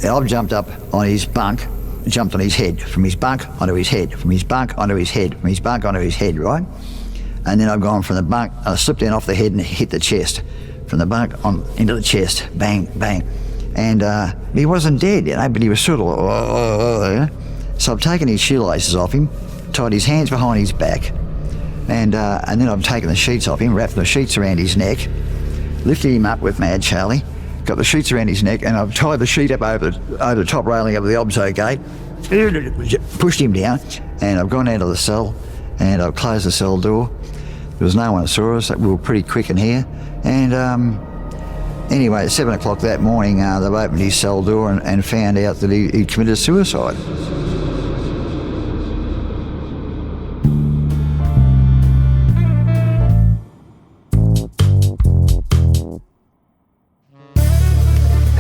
I've jumped up on his bunk, jumped on his head, from his bunk onto his head, from his bunk onto his head, from his bunk onto his head, right? And then I've gone from the bunk, I slipped down off the head and hit the chest. From the bunk on into the chest, bang, bang. And he wasn't dead, but he was sort of, So I've taken his shoelaces off him, tied his hands behind his back, and then I've taken the sheets off him, wrapped the sheets around his neck, lifted him up with Mad Charlie, got the sheets around his neck, and I've tied the sheet up over the top railing of the obso gate, pushed him down, and I've gone out of the cell, and I've closed the cell door. There was no one that saw us. We were pretty quick in here. And anyway, at 7 o'clock that morning, they've opened his cell door and found out that he committed suicide.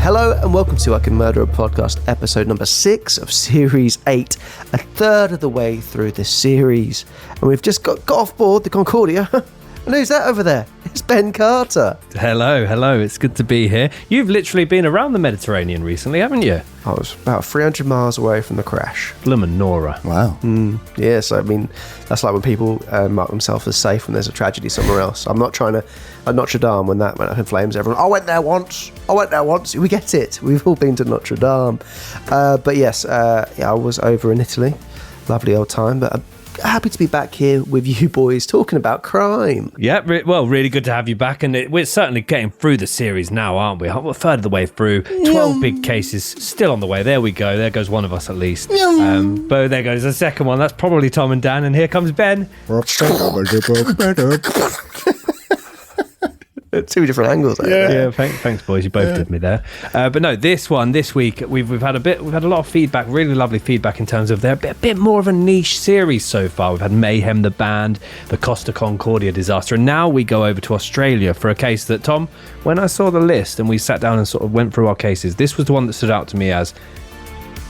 Hello and welcome to I Can Murder a Podcast, episode number 6 of series 8, a third of the way through this series. And we've just got off board the Concordia. And who's that over there? It's Ben Carter. Hello, it's good to be here. You've literally been around the Mediterranean recently, haven't you? I was about 300 miles away from the crash. Bloomin' Nora. Wow. Yes, I mean, that's like when people mark themselves as safe when there's a tragedy somewhere else. I'm not trying to, at Notre Dame, when that went up in flames, everyone, I went there once. We get it. We've all been to Notre Dame. But yes, I was over in Italy. Lovely old time, but happy to be back here with you boys talking about crime. Yeah, well, really good to have you back. And we're certainly getting through the series now, aren't we? We're a third of the way through. 12 big cases still on the way. There we go. There goes one of us at least. But there goes the second one. That's probably Tom and Dan. And here comes Ben. Two different angles there. Yeah, thanks boys, you both did me there. But no, this week we've had a lot of feedback, really lovely feedback in terms of they're a bit more of a niche series so far. We've had Mayhem the band, the Costa Concordia disaster, and now we go over to Australia for a case that, Tom, when I saw the list and we sat down and sort of went through our cases, this was the one that stood out to me as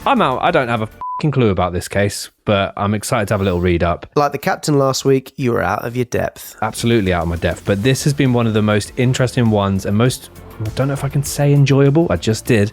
I'm out. I don't have a clue about this case, but I'm excited to have a little read up. Like the captain last week, you were out of your depth. Absolutely out of my depth, but this has been one of the most interesting ones and most, I don't know if I can say enjoyable, I just did,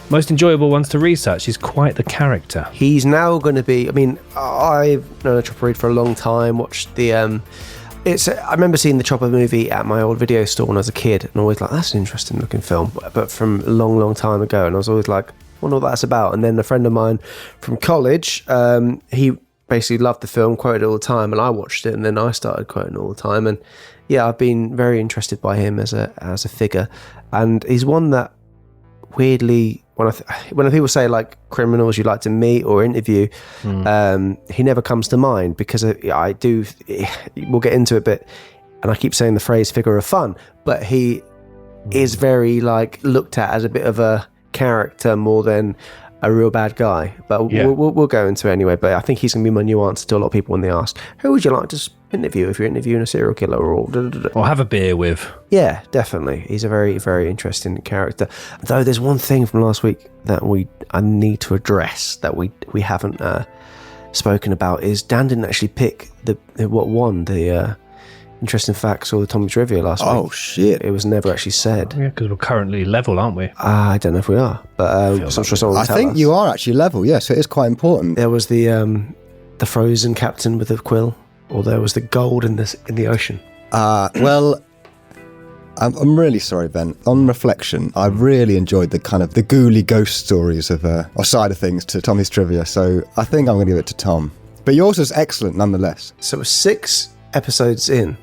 most enjoyable ones to research. He's quite the character. He's now going to be, I mean, I've known Chopper Reed for a long time, watched the I remember seeing the Chopper movie at my old video store when I was a kid and always like, that's an interesting looking film, but from a long time ago, and I was always like, I wonder what that's about. And then a friend of mine from college, he basically loved the film, quoted it all the time, and I watched it, and then I started quoting it all the time. And yeah, I've been very interested by him as a figure, and he's one that weirdly, when people say like criminals you like to meet or interview, he never comes to mind, because we'll get into it, but and I keep saying the phrase figure of fun, but he is very like looked at as a bit of a character more than a real bad guy, but yeah. we'll go into it anyway. But I think he's going to be my new answer to a lot of people when they ask, who would you like to interview if you're interviewing a serial killer or have a beer with? Yeah, definitely. He's a very, very interesting character. Though there's one thing from last week that I need to address that we haven't spoken about, is Dan didn't actually pick what won the interesting facts or the Tommy trivia last week. Oh shit! It was never actually said. Yeah, because we're currently level, aren't we? I don't know if we are, but I'm sure someone will tell us. I think you are actually level. Yes, it is quite important. There was the frozen captain with the quill, or there was the gold in the ocean. Well, I'm really sorry, Ben. On reflection, I really enjoyed the kind of the ghouly ghost stories of or side of things to Tommy's trivia. So I think I'm going to give it to Tom. But yours is excellent nonetheless. So it was 6 episodes in.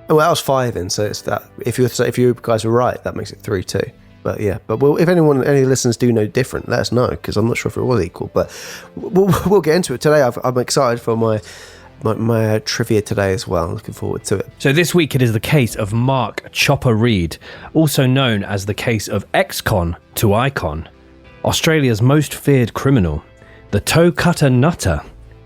Well, that was 5 in, so it's that. If you guys were right, that makes it 3-2. But yeah, if any listeners do know different, let us know, because I'm not sure if it was equal. But we'll get into it today. I'm excited for my trivia today as well. I'm looking forward to it. So this week it is the case of Mark Chopper Reed, also known as the case of ex-con to icon, Australia's most feared criminal, the toe cutter nutter,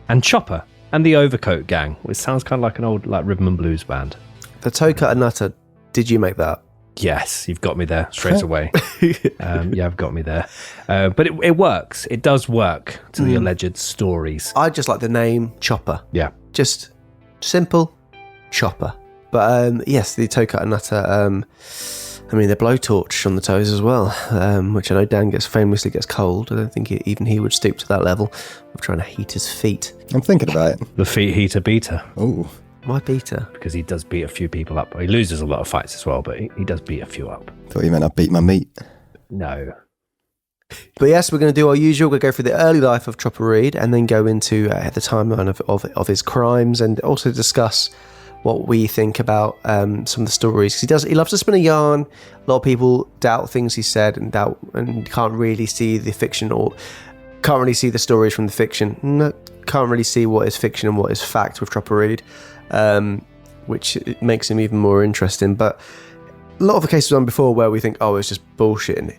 and Chopper and the Overcoat Gang, which sounds kind of like an old rhythm and blues band. The toe cutter nutter, did you make that up? Yes, you've got me there straight away. Yeah, I've got me there. But it works. It does work to the alleged stories. I just like the name Chopper. Yeah. Just simple Chopper. But yes, the toe cutter nutter. I mean, the blowtorch on the toes as well, which I know Dan famously gets cold. I don't think even he would stoop to that level of trying to heat his feet. I'm thinking about it. The feet heater beater. Ooh. Why beater? Because he does beat a few people up. He loses a lot of fights as well, but he does beat a few up. Thought you meant I beat my meat. No. But yes, we're going to do our usual. We'll go through the early life of Chopper Read and then go into the timeline of his crimes, and also discuss what we think about some of the stories. Because he loves to spin a yarn. A lot of people doubt things he said and can't really see the fiction, or can't really see the stories from the fiction. Can't really see what is fiction and what is fact with Chopper Read, which makes him even more interesting. But a lot of the cases on before where we think, oh, it's just bullshit, and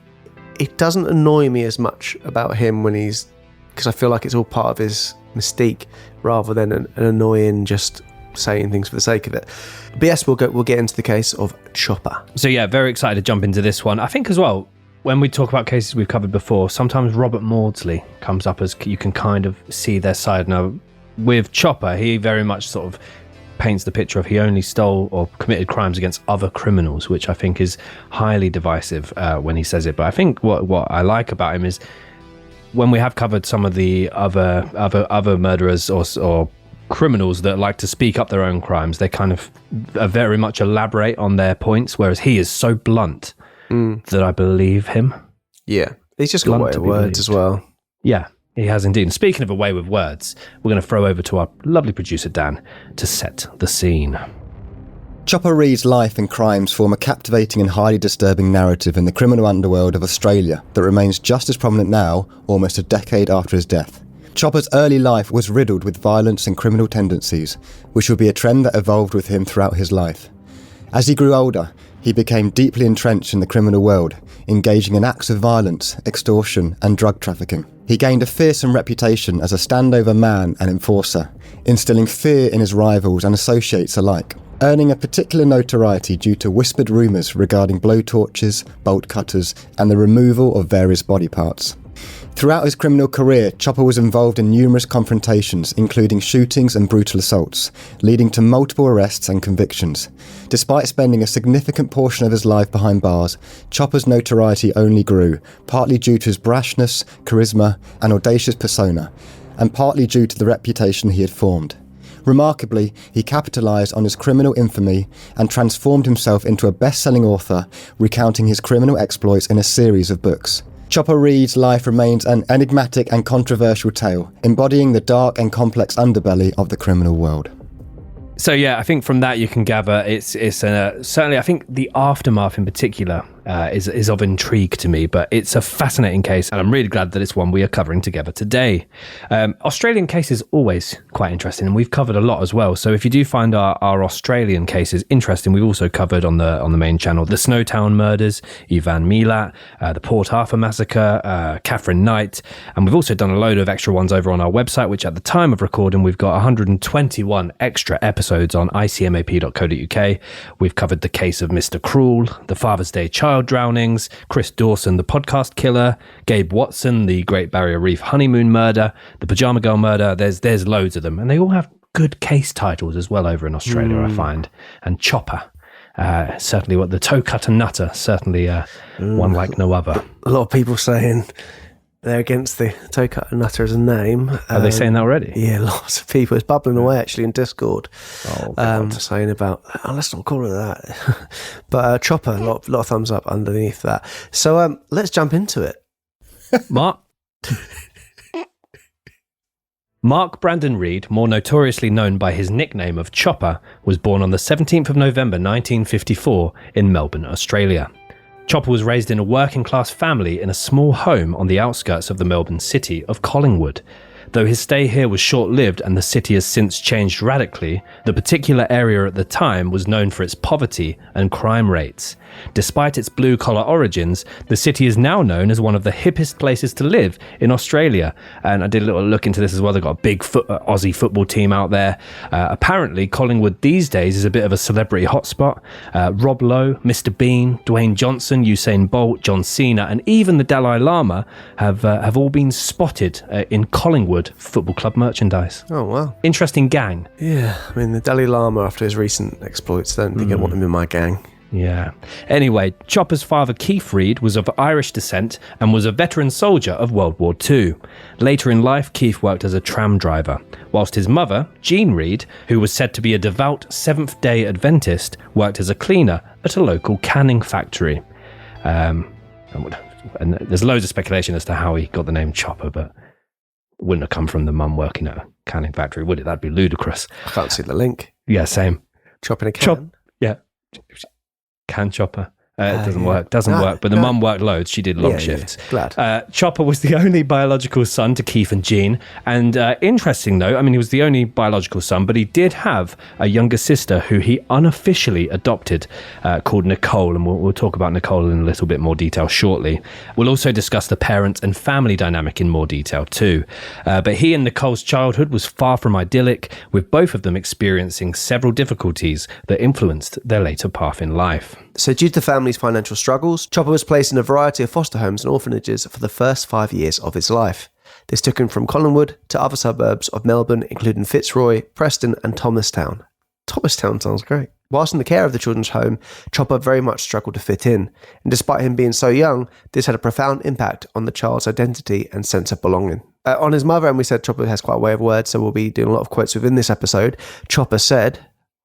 it doesn't annoy me as much about him because I feel like it's all part of his mystique rather than an annoying just saying things for the sake of it. But yes, we'll get into the case of Chopper. So yeah, very excited to jump into this one. I think as well, when we talk about cases we've covered before, sometimes Robert Maudsley comes up as you can kind of see their side. Now, with Chopper, he very much sort of paints the picture of he only stole or committed crimes against other criminals, which I think is highly divisive when he says it. But I think what I like about him is when we have covered some of the other murderers or criminals that like to speak up their own crimes, they kind of very much elaborate on their points, whereas he is so blunt that I believe him. Yeah, he's just got way words as well. Yeah. He has indeed. And speaking of a way with words, we're going to throw over to our lovely producer, Dan, to set the scene. Chopper Read's life and crimes form a captivating and highly disturbing narrative in the criminal underworld of Australia that remains just as prominent now, almost a decade after his death. Chopper's early life was riddled with violence and criminal tendencies, which would be a trend that evolved with him throughout his life. As he grew older, he became deeply entrenched in the criminal world, engaging in acts of violence, extortion, and drug trafficking. He gained a fearsome reputation as a standover man and enforcer, instilling fear in his rivals and associates alike, earning a particular notoriety due to whispered rumours regarding blowtorches, bolt cutters, and the removal of various body parts. Throughout his criminal career, Chopper was involved in numerous confrontations, including shootings and brutal assaults, leading to multiple arrests and convictions. Despite spending a significant portion of his life behind bars, Chopper's notoriety only grew, partly due to his brashness, charisma, and audacious persona, and partly due to the reputation he had formed. Remarkably, he capitalised on his criminal infamy and transformed himself into a best-selling author, recounting his criminal exploits in a series of books. Chopper Read's life remains an enigmatic and controversial tale, embodying the dark and complex underbelly of the criminal world. So yeah, I think from that you can gather it's certainly, I think the aftermath in particular is of intrigue to me, but it's a fascinating case, and I'm really glad that it's one we are covering together today. Australian cases always quite interesting, and we've covered a lot as well. So if you do find our Australian cases interesting, we've also covered on the main channel the Snowtown murders, Ivan Milat, the Port Arthur massacre, Catherine Knight, and we've also done a load of extra ones over on our website, which at the time of recording we've got 121 extra episodes on icmap.co.uk. We've covered the case of Mr. Cruel, the Father's Day child drownings, Chris Dawson, the podcast killer, Gabe Watson, the Great Barrier Reef honeymoon murder, the Pajama Girl murder. There's loads of them, and they all have good case titles as well over in Australia, I find. And Chopper, certainly what the Toe Cutter Nutter, certainly one like no other. A lot of people saying they're against the Toe Cutter Nutter as a name. Are they saying that already? Yeah, lots of people. It's bubbling away actually in Discord. God. Saying about, let's not call it that. But Chopper, a lot of thumbs up underneath that. So let's jump into it. Mark Brandon Read, more notoriously known by his nickname of Chopper, was born on the 17th of November 1954 in Melbourne, Australia. Chopper was raised in a working-class family in a small home on the outskirts of the Melbourne city of Collingwood. Though his stay here was short-lived and the city has since changed radically, the particular area at the time was known for its poverty and crime rates. Despite its blue-collar origins, the city is now known as one of the hippest places to live in Australia. And I did a little look into this as well. They've got a big Aussie football team out there. Apparently, Collingwood these days is a bit of a celebrity hotspot. Rob Lowe, Mr. Bean, Dwayne Johnson, Usain Bolt, John Cena, and even the Dalai Lama have all been spotted in Collingwood Football Club merchandise. Oh, wow. Interesting gang. Yeah, I mean, the Dalai Lama, after his recent exploits, I don't think I want him in my gang. Yeah. Anyway, Chopper's father, Keith Reed, was of Irish descent and was a veteran soldier of World War II. Later in life, Keith worked as a tram driver, whilst his mother, Jean Reed, who was said to be a devout Seventh-day Adventist, worked as a cleaner at a local canning factory. And there's loads of speculation as to how he got the name Chopper, but it wouldn't have come from the mum working at a canning factory, would it? That'd be ludicrous. I can't see the link. Yeah, same. Chopping a can? Yeah. Can Chopper. It doesn't work. But the mum worked loads. She did long shifts. Yeah. Glad. Chopper was the only biological son to Keith and Jean. And interesting, though, I mean, he was the only biological son, but he did have a younger sister who he unofficially adopted called Nicole. And we'll talk about Nicole in a little bit more detail shortly. We'll also discuss the parent and family dynamic in more detail, too. But he and Nicole's childhood was far from idyllic, with both of them experiencing several difficulties that influenced their later path in life. So due to the family's financial struggles, Chopper was placed in a variety of foster homes and orphanages for the first 5 years of his life. This took him from Collingwood to other suburbs of Melbourne, including Fitzroy, Preston and Thomastown. Thomastown sounds great. Whilst in the care of the children's home, Chopper very much struggled to fit in. And despite him being so young, this had a profound impact on the child's identity and sense of belonging. On his mother, and we said Chopper has quite a way of words, so we'll be doing a lot of quotes within this episode. Chopper said,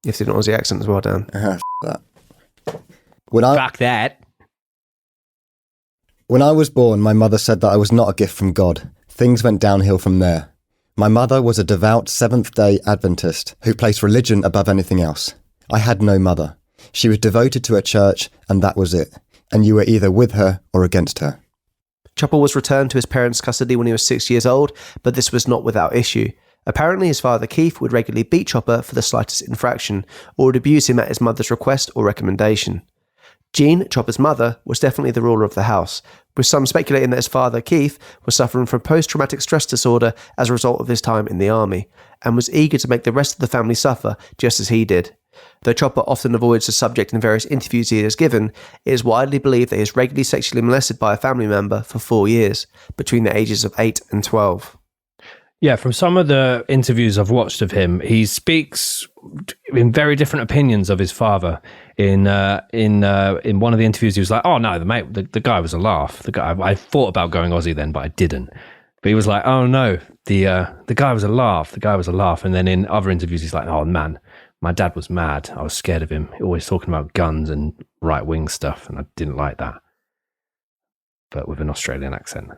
if you didn't Aussie accent as well, Dan. That. Fuck that. When I was born, my mother said that I was not a gift from God. Things went downhill from there. My mother was a devout Seventh-day Adventist who placed religion above anything else. I had no mother. She was devoted to her church, and that was it. And you were either with her or against her. Chopper was returned to his parents' custody when he was 6 years old, but this was not without issue. Apparently, his father Keith would regularly beat Chopper for the slightest infraction, or would abuse him at his mother's request or recommendation. Jean, Chopper's mother, was definitely the ruler of the house, with some speculating that his father, Keith, was suffering from post-traumatic stress disorder as a result of his time in the army, and was eager to make the rest of the family suffer just as he did. Though Chopper often avoids the subject in various interviews he has given, it is widely believed that he was regularly sexually molested by a family member for 4 years, between the ages of 8 and 12. Yeah, from some of the interviews I've watched of him, he speaks in very different opinions of his father. In one of the interviews, he was like, "Oh no, the guy was a laugh. The guy, I thought about going Aussie then, but I didn't." But he was like, "Oh no, the guy was a laugh. The guy was a laugh." And then in other interviews, he's like, "Oh man, my dad was mad. I was scared of him. Always talking about guns and right wing stuff, and I didn't like that." But with an Australian accent,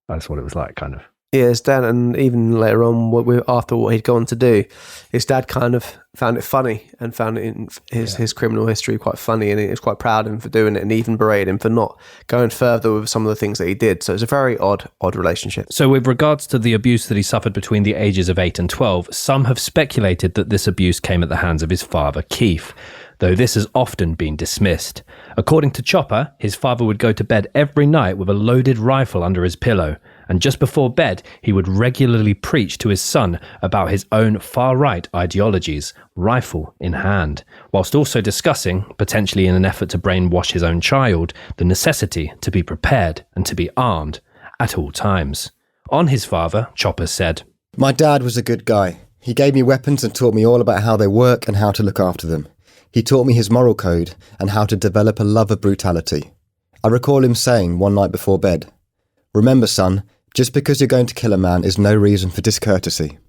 that's what it was like, kind of. Yeah, his dad, and even later on, after what he'd gone to do, his dad kind of found it funny and found it in his criminal history quite funny, and he was quite proud of him for doing it, and even berated him for not going further with some of the things that he did. So it's a very odd relationship. So with regards to the abuse that he suffered between the ages of 8 and 12, some have speculated that this abuse came at the hands of his father, Keith, though this has often been dismissed. According to Chopper, his father would go to bed every night with a loaded rifle under his pillow, and just before bed, he would regularly preach to his son about his own far-right ideologies, rifle in hand, whilst also discussing, potentially in an effort to brainwash his own child, the necessity to be prepared and to be armed at all times. On his father, Chopper said, "My dad was a good guy. He gave me weapons and taught me all about how they work and how to look after them. He taught me his moral code and how to develop a love of brutality. I recall him saying one night before bed, 'Remember, son, just because you're going to kill a man is no reason for discourtesy.'"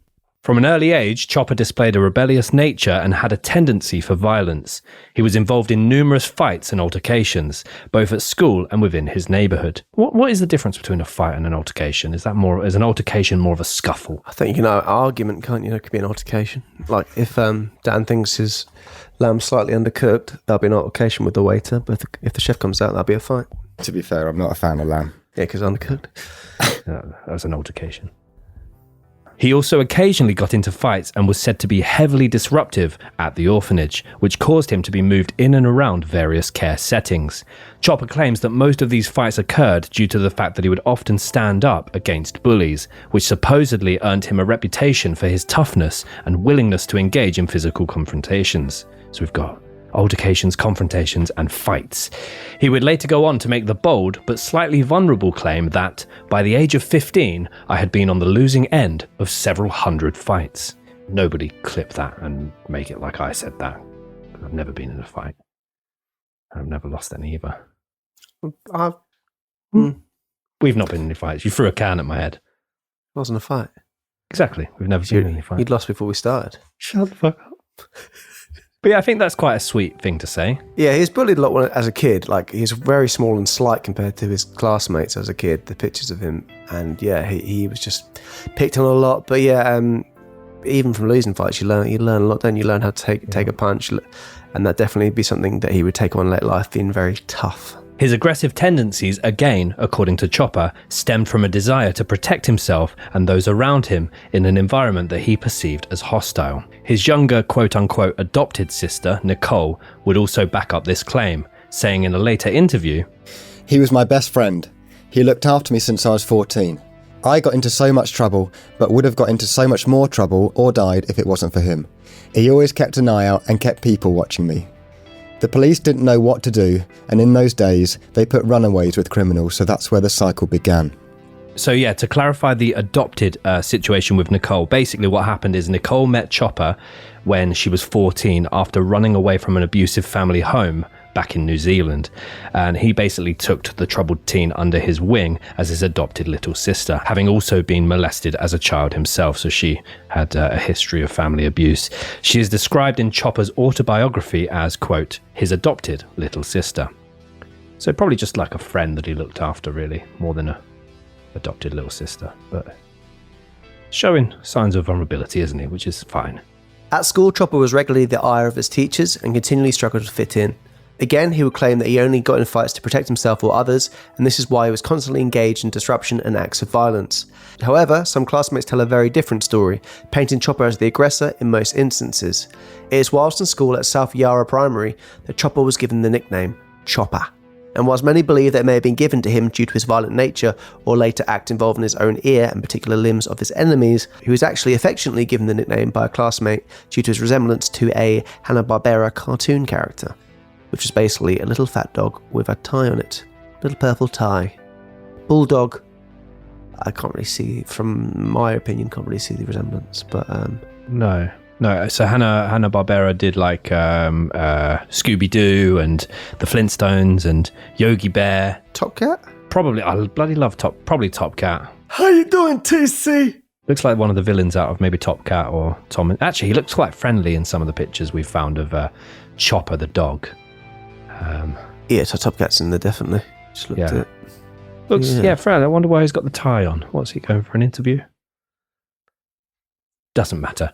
From an early age, Chopper displayed a rebellious nature and had a tendency for violence. He was involved in numerous fights and altercations, both at school and within his neighbourhood. What is the difference between a fight and an altercation? Is an altercation more of a scuffle? I think, argument, can't you? It could be an altercation. Like if Dan thinks his lamb's slightly undercooked, there'll be an altercation with the waiter, but if the chef comes out, that'll be a fight. To be fair, I'm not a fan of lamb. Yeah, because undercooked. That was an altercation. He also occasionally got into fights and was said to be heavily disruptive at the orphanage, which caused him to be moved in and around various care settings. Chopper claims that most of these fights occurred due to the fact that he would often stand up against bullies, which supposedly earned him a reputation for his toughness and willingness to engage in physical confrontations. So we've got altercations, confrontations, and fights. He would later go on to make the bold but slightly vulnerable claim that, by the age of 15, I had been on the losing end of several hundred fights. Nobody clip that and make it like I said that. I've never been in a fight. I've never lost any either. I We've not been in any fights. You threw a can at my head. wasn't a fight. Exactly. We've never been in any fights. You'd lost before we started. Shut the fuck up. But yeah, I think that's quite a sweet thing to say. Yeah, he was bullied a lot as a kid. Like, he's very small and slight compared to his classmates as a kid, the pictures of him. And yeah, he was just picked on a lot. But yeah, even from losing fights, you learn a lot, don't you? Learn how to take a punch. And that definitely be something that he would take on in later life, being very tough. His aggressive tendencies, again, according to Chopper, stemmed from a desire to protect himself and those around him in an environment that he perceived as hostile. His younger, quote-unquote, adopted sister, Nicole, would also back up this claim, saying in a later interview, He was my best friend. He looked after me since I was 14. I got into so much trouble, but would have got into so much more trouble or died if it wasn't for him. He always kept an eye out and kept people watching me. The police didn't know what to do, and in those days, they put runaways with criminals, so that's where the cycle began. So yeah, to clarify the adopted situation with Nicole, basically what happened is Nicole met Chopper when she was 14 after running away from an abusive family home back in New Zealand. And he basically took the troubled teen under his wing as his adopted little sister, having also been molested as a child himself. So she had a history of family abuse. She is described in Chopper's autobiography as, quote, his adopted little sister. So probably just like a friend that he looked after, really, more than a adopted little sister. But showing signs of vulnerability, isn't he? Which is fine. At school, Chopper was regularly the ire of his teachers and continually struggled to fit in. Again, he would claim that he only got in fights to protect himself or others, and this is why he was constantly engaged in disruption and acts of violence. However, some classmates tell a very different story, painting Chopper as the aggressor in most instances. It is whilst in school at South Yarra Primary that Chopper was given the nickname Chopper. And whilst many believe that it may have been given to him due to his violent nature or later act involving his own ear and particular limbs of his enemies, he was actually affectionately given the nickname by a classmate due to his resemblance to a Hanna-Barbera cartoon character, which is basically a little fat dog with a tie on it. Little purple tie. Bulldog. I can't really see, from my opinion, can't really see the resemblance, but... No. So Hanna-Barbera did like Scooby-Doo and the Flintstones and Yogi Bear. Top Cat? Probably, I bloody love Top Cat. How you doing, TC? Looks like one of the villains out of maybe Top Cat or Tom. Actually, he looks quite friendly in some of the pictures we've found of Chopper the dog. Yeah, so Top Cat's in there, definitely. Just looked at it. Looks, Fred, I wonder why he's got the tie on. What's he going for, an interview? Doesn't matter.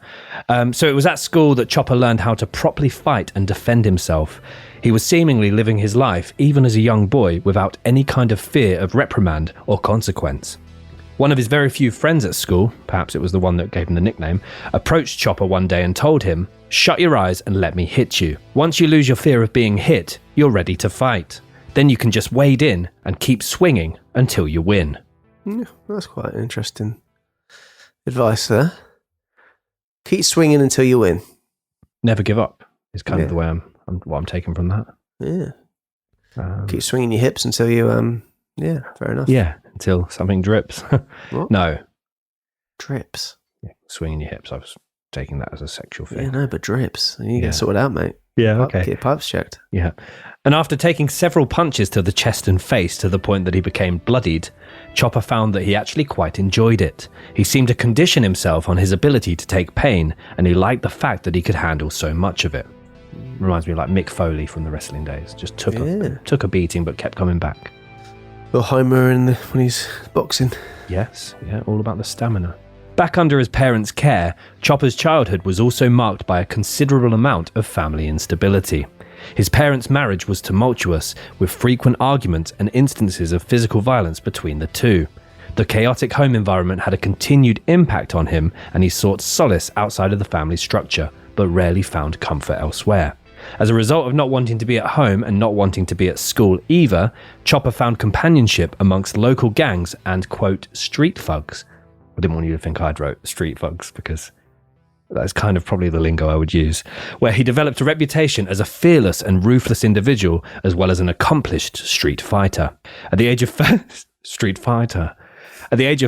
So it was at school that Chopper learned how to properly fight and defend himself. He was seemingly living his life, even as a young boy, without any kind of fear of reprimand or consequence. One of his very few friends at school, perhaps it was the one that gave him the nickname, approached Chopper one day and told him, "Shut your eyes and let me hit you. Once you lose your fear of being hit, you're ready to fight. Then you can just wade in and keep swinging until you win." Yeah, that's quite interesting advice there. Keep swinging until you win. Never give up is kind of the way what I'm taking from that. Yeah. Keep swinging your hips until you, fair enough. Yeah, until something drips. What? No. Drips? Yeah, swinging your hips. I was taking that as a sexual thing. Yeah, no, but drips. You get sorted out, mate. Yeah, okay. Get your pipes checked. Yeah. And after taking several punches to the chest and face to the point that he became bloodied, Chopper found that he actually quite enjoyed it. He seemed to condition himself on his ability to take pain, and he liked the fact that he could handle so much of it. Reminds me of like Mick Foley from the wrestling days. Just took a beating but kept coming back. Or Homer when he's boxing. Yes, all about the stamina. Back under his parents' care, Chopper's childhood was also marked by a considerable amount of family instability. His parents' marriage was tumultuous, with frequent arguments and instances of physical violence between the two. The chaotic home environment had a continued impact on him, and he sought solace outside of the family structure, but rarely found comfort elsewhere. As a result of not wanting to be at home and not wanting to be at school either, Chopper found companionship amongst local gangs and, quote, street thugs. I didn't want you to think I'd wrote street thugs because that's kind of probably the lingo I would use, where he developed a reputation as a fearless and ruthless individual as well as an accomplished street fighter. At the age of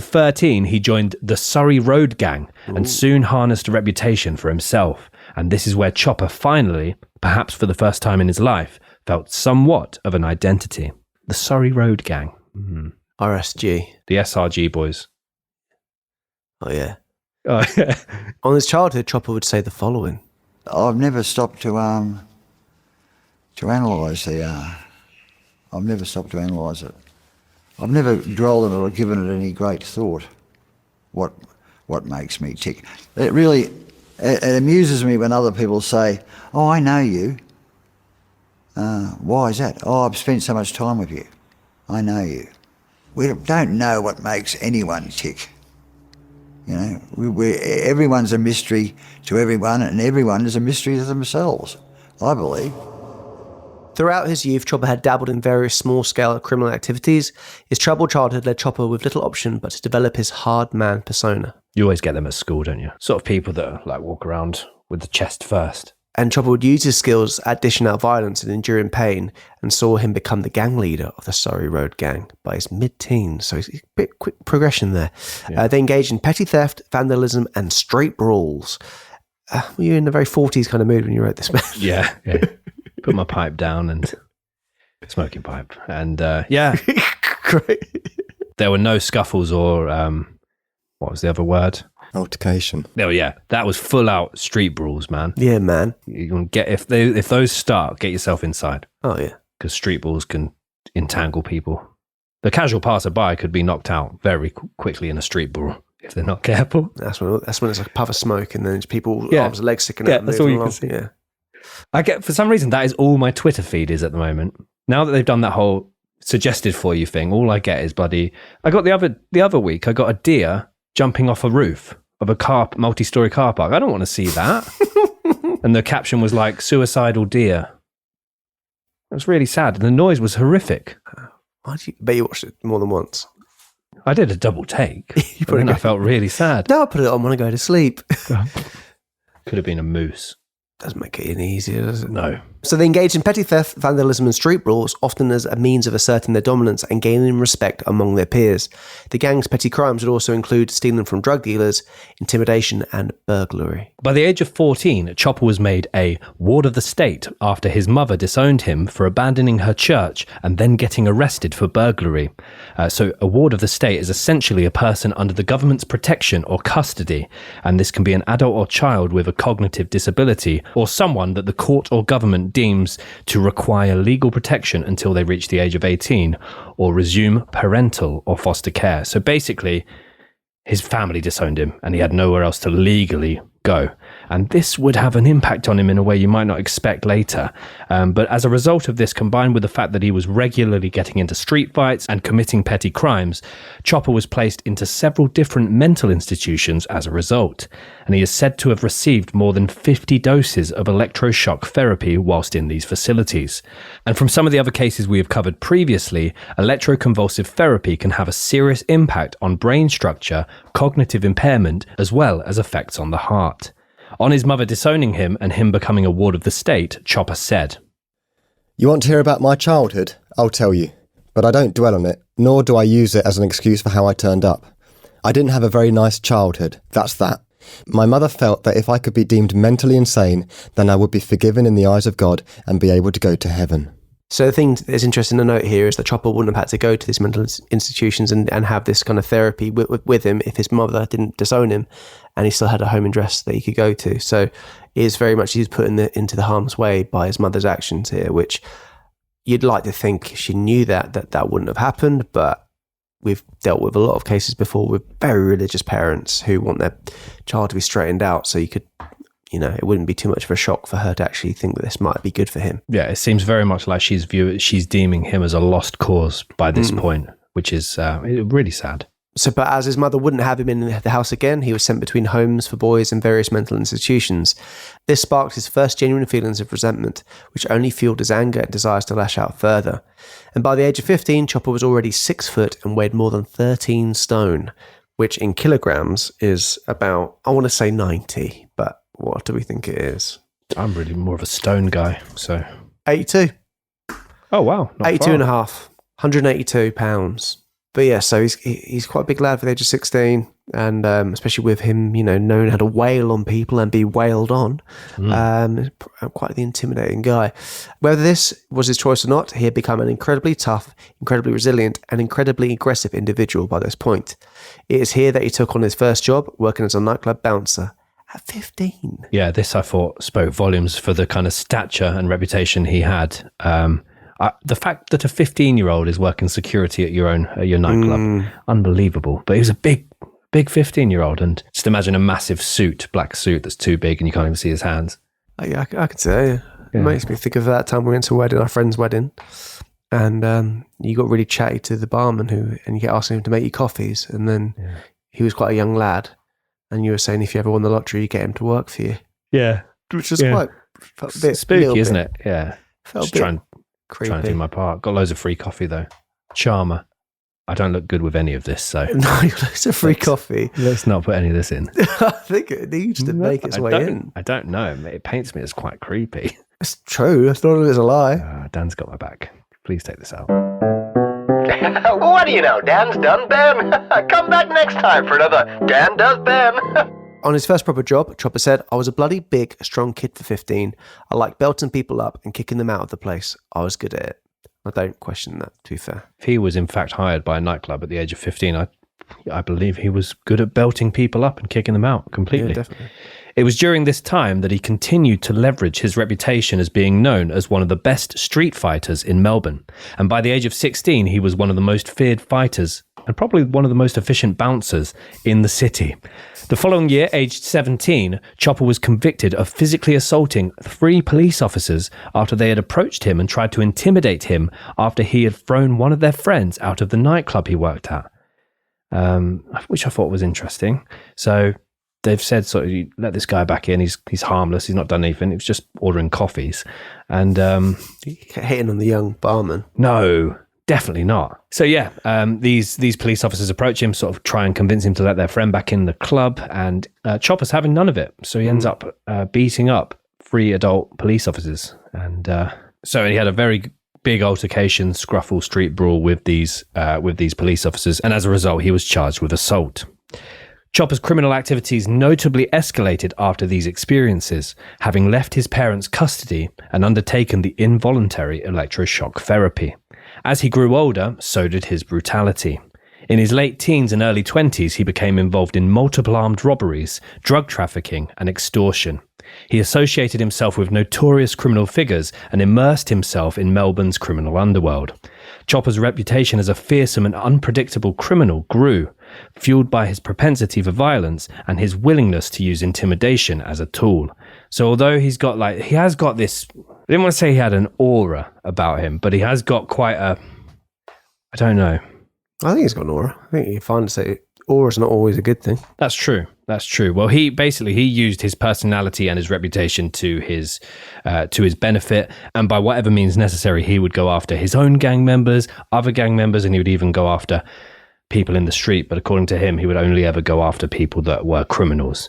13, he joined the Surrey Road Gang and soon harnessed a reputation for himself. And this is where Chopper finally, perhaps for the first time in his life, felt somewhat of an identity. The Surrey Road Gang. RSG. The SRG boys. Oh, yeah. Oh, yeah. On his childhood, Chopper would say the following. I've never stopped to analyse I've never stopped to analyse it. I've never dwelled on it or given it any great thought. What makes me tick? It really it amuses me when other people say, "Oh, I know you." Why is that? "Oh, I've spent so much time with you. I know you." We don't know what makes anyone tick. You know, everyone's a mystery to everyone, and everyone is a mystery to themselves, I believe. Throughout his youth, Chopper had dabbled in various small-scale criminal activities. His troubled childhood led Chopper with little option but to develop his hard man persona. You always get them at school, don't you? Sort of people that like walk around with the chest first. And Chopper would use his skills at dishing out violence and enduring pain, and saw him become the gang leader of the Surrey Road Gang by his mid-teens. So it's a bit quick progression there. Yeah. They engaged in petty theft, vandalism, and street brawls. Were you in a very 40s kind of mood when you wrote this, man? Yeah. Put my pipe down and smoking pipe. And yeah. Great. There were no scuffles or, what was the other word? Altercation. Oh yeah, that was full out street brawls, man. Yeah, man. You can get if those start, get yourself inside. Oh yeah, because street brawls can entangle people. The casual passerby could be knocked out very quickly in a street brawl if they're not careful. That's when it's like a puff of smoke and then it's people arms and legs sticking out. Yeah, that's all you can see. Yeah. I get for some reason that is all my Twitter feed is at the moment. Now that they've done that whole suggested for you thing, all I get is bloody. I got the other week. I got a deer jumping off a roof of a multi-story car park. I don't want to see that. And the caption was like, "Suicidal deer." It was really sad. And the noise was horrific. Bet you watched it more than once. I did a double take. I felt really sad. No, I put it on when I go to sleep. Could have been a moose. Doesn't make it any easier, does it? No. So they engage in petty theft, vandalism and street brawls, often as a means of asserting their dominance and gaining respect among their peers. The gang's petty crimes would also include stealing from drug dealers, intimidation and burglary. By the age of 14, Chopper was made a ward of the state after his mother disowned him for abandoning her church and then getting arrested for burglary. So a ward of the state is essentially a person under the government's protection or custody, and this can be an adult or child with a cognitive disability or someone that the court or government deems to require legal protection until they reach the age of 18 or resume parental or foster care. So basically, his family disowned him and he had nowhere else to legally go. And this would have an impact on him in a way you might not expect later. But as a result of this, combined with the fact that he was regularly getting into street fights and committing petty crimes, Chopper was placed into several different mental institutions as a result. And he is said to have received more than 50 doses of electroshock therapy whilst in these facilities. And from some of the other cases we have covered previously, electroconvulsive therapy can have a serious impact on brain structure, cognitive impairment, as well as effects on the heart. On his mother disowning him and him becoming a ward of the state, Chopper said, "You want to hear about my childhood? I'll tell you. But I don't dwell on it, nor do I use it as an excuse for how I turned up. I didn't have a very nice childhood, that's that. My mother felt that if I could be deemed mentally insane, then I would be forgiven in the eyes of God and be able to go to heaven." So the thing that's interesting to note here is that Chopper wouldn't have had to go to these mental institutions and have this kind of therapy with him if his mother didn't disown him and he still had a home address that he could go to. So it is very much he's put into the harm's way by his mother's actions here, which you'd like to think she knew that wouldn't have happened, but we've dealt with a lot of cases before with very religious parents who want their child to be straightened out, so you could... it wouldn't be too much of a shock for her to actually think that this might be good for him. Yeah, it seems very much like she's deeming him as a lost cause by this point, which is really sad. So, but as his mother wouldn't have him in the house again, he was sent between homes for boys and various mental institutions. This sparked his first genuine feelings of resentment, which only fueled his anger and desires to lash out further. And by the age of 15, Chopper was already 6 foot and weighed more than 13 stone, which in kilograms is about, I want to say 90, but what do we think it is? I'm really more of a stone guy, so... 82. Oh, wow. 82 and a half. 182 pounds. But yeah, so he's quite a big lad for the age of 16. And especially with him, knowing how to wail on people and be wailed on, quite the intimidating guy. Whether this was his choice or not, he had become an incredibly tough, incredibly resilient, and incredibly aggressive individual by this point. It is here that he took on his first job, working as a nightclub bouncer at 15. Yeah, this I thought spoke volumes for the kind of stature and reputation he had. The fact that a 15-year-old is working security at your nightclub, unbelievable. But he was a big 15-year-old, and just imagine a massive black suit that's too big and you can't even see his hands. I could say, It makes me think of that time we went to a wedding, our friend's wedding, and you got really chatty to the barman and you get asking him to make you coffees, and then he was quite a young lad, and you were saying if you ever won the lottery, you get him to work for you. Yeah. Which is quite a bit spooky, isn't it? Yeah. Felt just trying to do my part. Got loads of free coffee though. Charmer. I don't look good with any of this, so no, it's a free coffee. Let's not put any of this in. I think it needs to make its way in. I don't know. It paints me as quite creepy. It's true. I thought it was a lie. Dan's got my back. Please take this out. What do you know? Dan's done, Ben. Come back next time for another Dan Does Ben. On his first proper job, Chopper said, I was a bloody big, strong kid for 15. I liked belting people up and kicking them out of the place. I was good at it. I don't question that, to be fair. If he was in fact hired by a nightclub at the age of 15, I believe he was good at belting people up and kicking them out completely. Yeah, definitely. It was during this time that he continued to leverage his reputation as being known as one of the best street fighters in Melbourne. And by the age of 16, he was one of the most feared fighters and probably one of the most efficient bouncers in the city. The following year, aged 17, Chopper was convicted of physically assaulting 3 police officers after they had approached him and tried to intimidate him after he had thrown one of their friends out of the nightclub he worked at, which I thought was interesting. So they've said, sort of, you let this guy back in, he's harmless, he's not done anything, he was just ordering coffees. And hitting on the young barman. No, definitely not. So yeah, these police officers approach him, sort of try and convince him to let their friend back in the club, and Chopper's having none of it. So he ends up beating up 3 adult police officers. And so he had a very big altercation, scruffle, street brawl with these police officers, and as a result, he was charged with assault. Chopper's criminal activities notably escalated after these experiences, having left his parents' custody and undertaken the involuntary electroshock therapy. As he grew older, so did his brutality. In his late teens and early 20s, he became involved in multiple armed robberies, drug trafficking, and extortion. He associated himself with notorious criminal figures and immersed himself in Melbourne's criminal underworld. Chopper's reputation as a fearsome and unpredictable criminal grew, fueled by his propensity for violence and his willingness to use intimidation as a tool. So although he has got this, I didn't want to say he had an aura about him, but he has got quite a, I don't know. I think he's got an aura. I think you find to say aura's not always a good thing. That's true. Well, he used his personality and his reputation to his benefit, and by whatever means necessary, he would go after his own gang members, other gang members, and he would even go after people in the street. But according to him, he would only ever go after people that were criminals.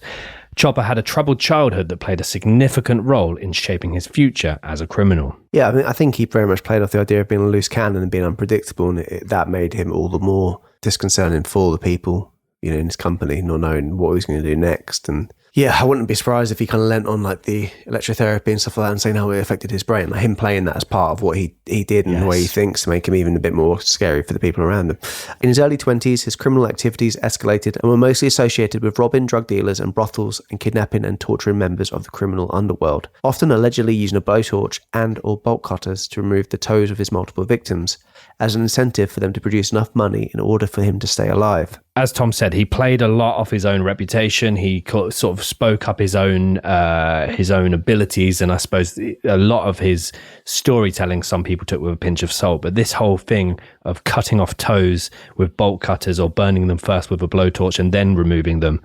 Chopper had a troubled childhood that played a significant role in shaping his future as a criminal. Yeah, I think he very much played off the idea of being a loose cannon and being unpredictable, and that made him all the more disconcerting for the people, in his company, not knowing what he was going to do next. And yeah, I wouldn't be surprised if he kind of lent on like the electrotherapy and stuff like that and saying how it affected his brain, like him playing that as part of what he did and the way he thinks to make him even a bit more scary for the people around him. In his early 20s, his criminal activities escalated and were mostly associated with robbing drug dealers and brothels and kidnapping and torturing members of the criminal underworld, often allegedly using a blowtorch and or bolt cutters to remove the toes of his multiple victims as an incentive for them to produce enough money in order for him to stay alive. As Tom said, he played a lot off his own reputation. He sort of spoke up his own abilities, and I suppose a lot of his storytelling some people took with a pinch of salt. But this whole thing of cutting off toes with bolt cutters or burning them first with a blowtorch and then removing them,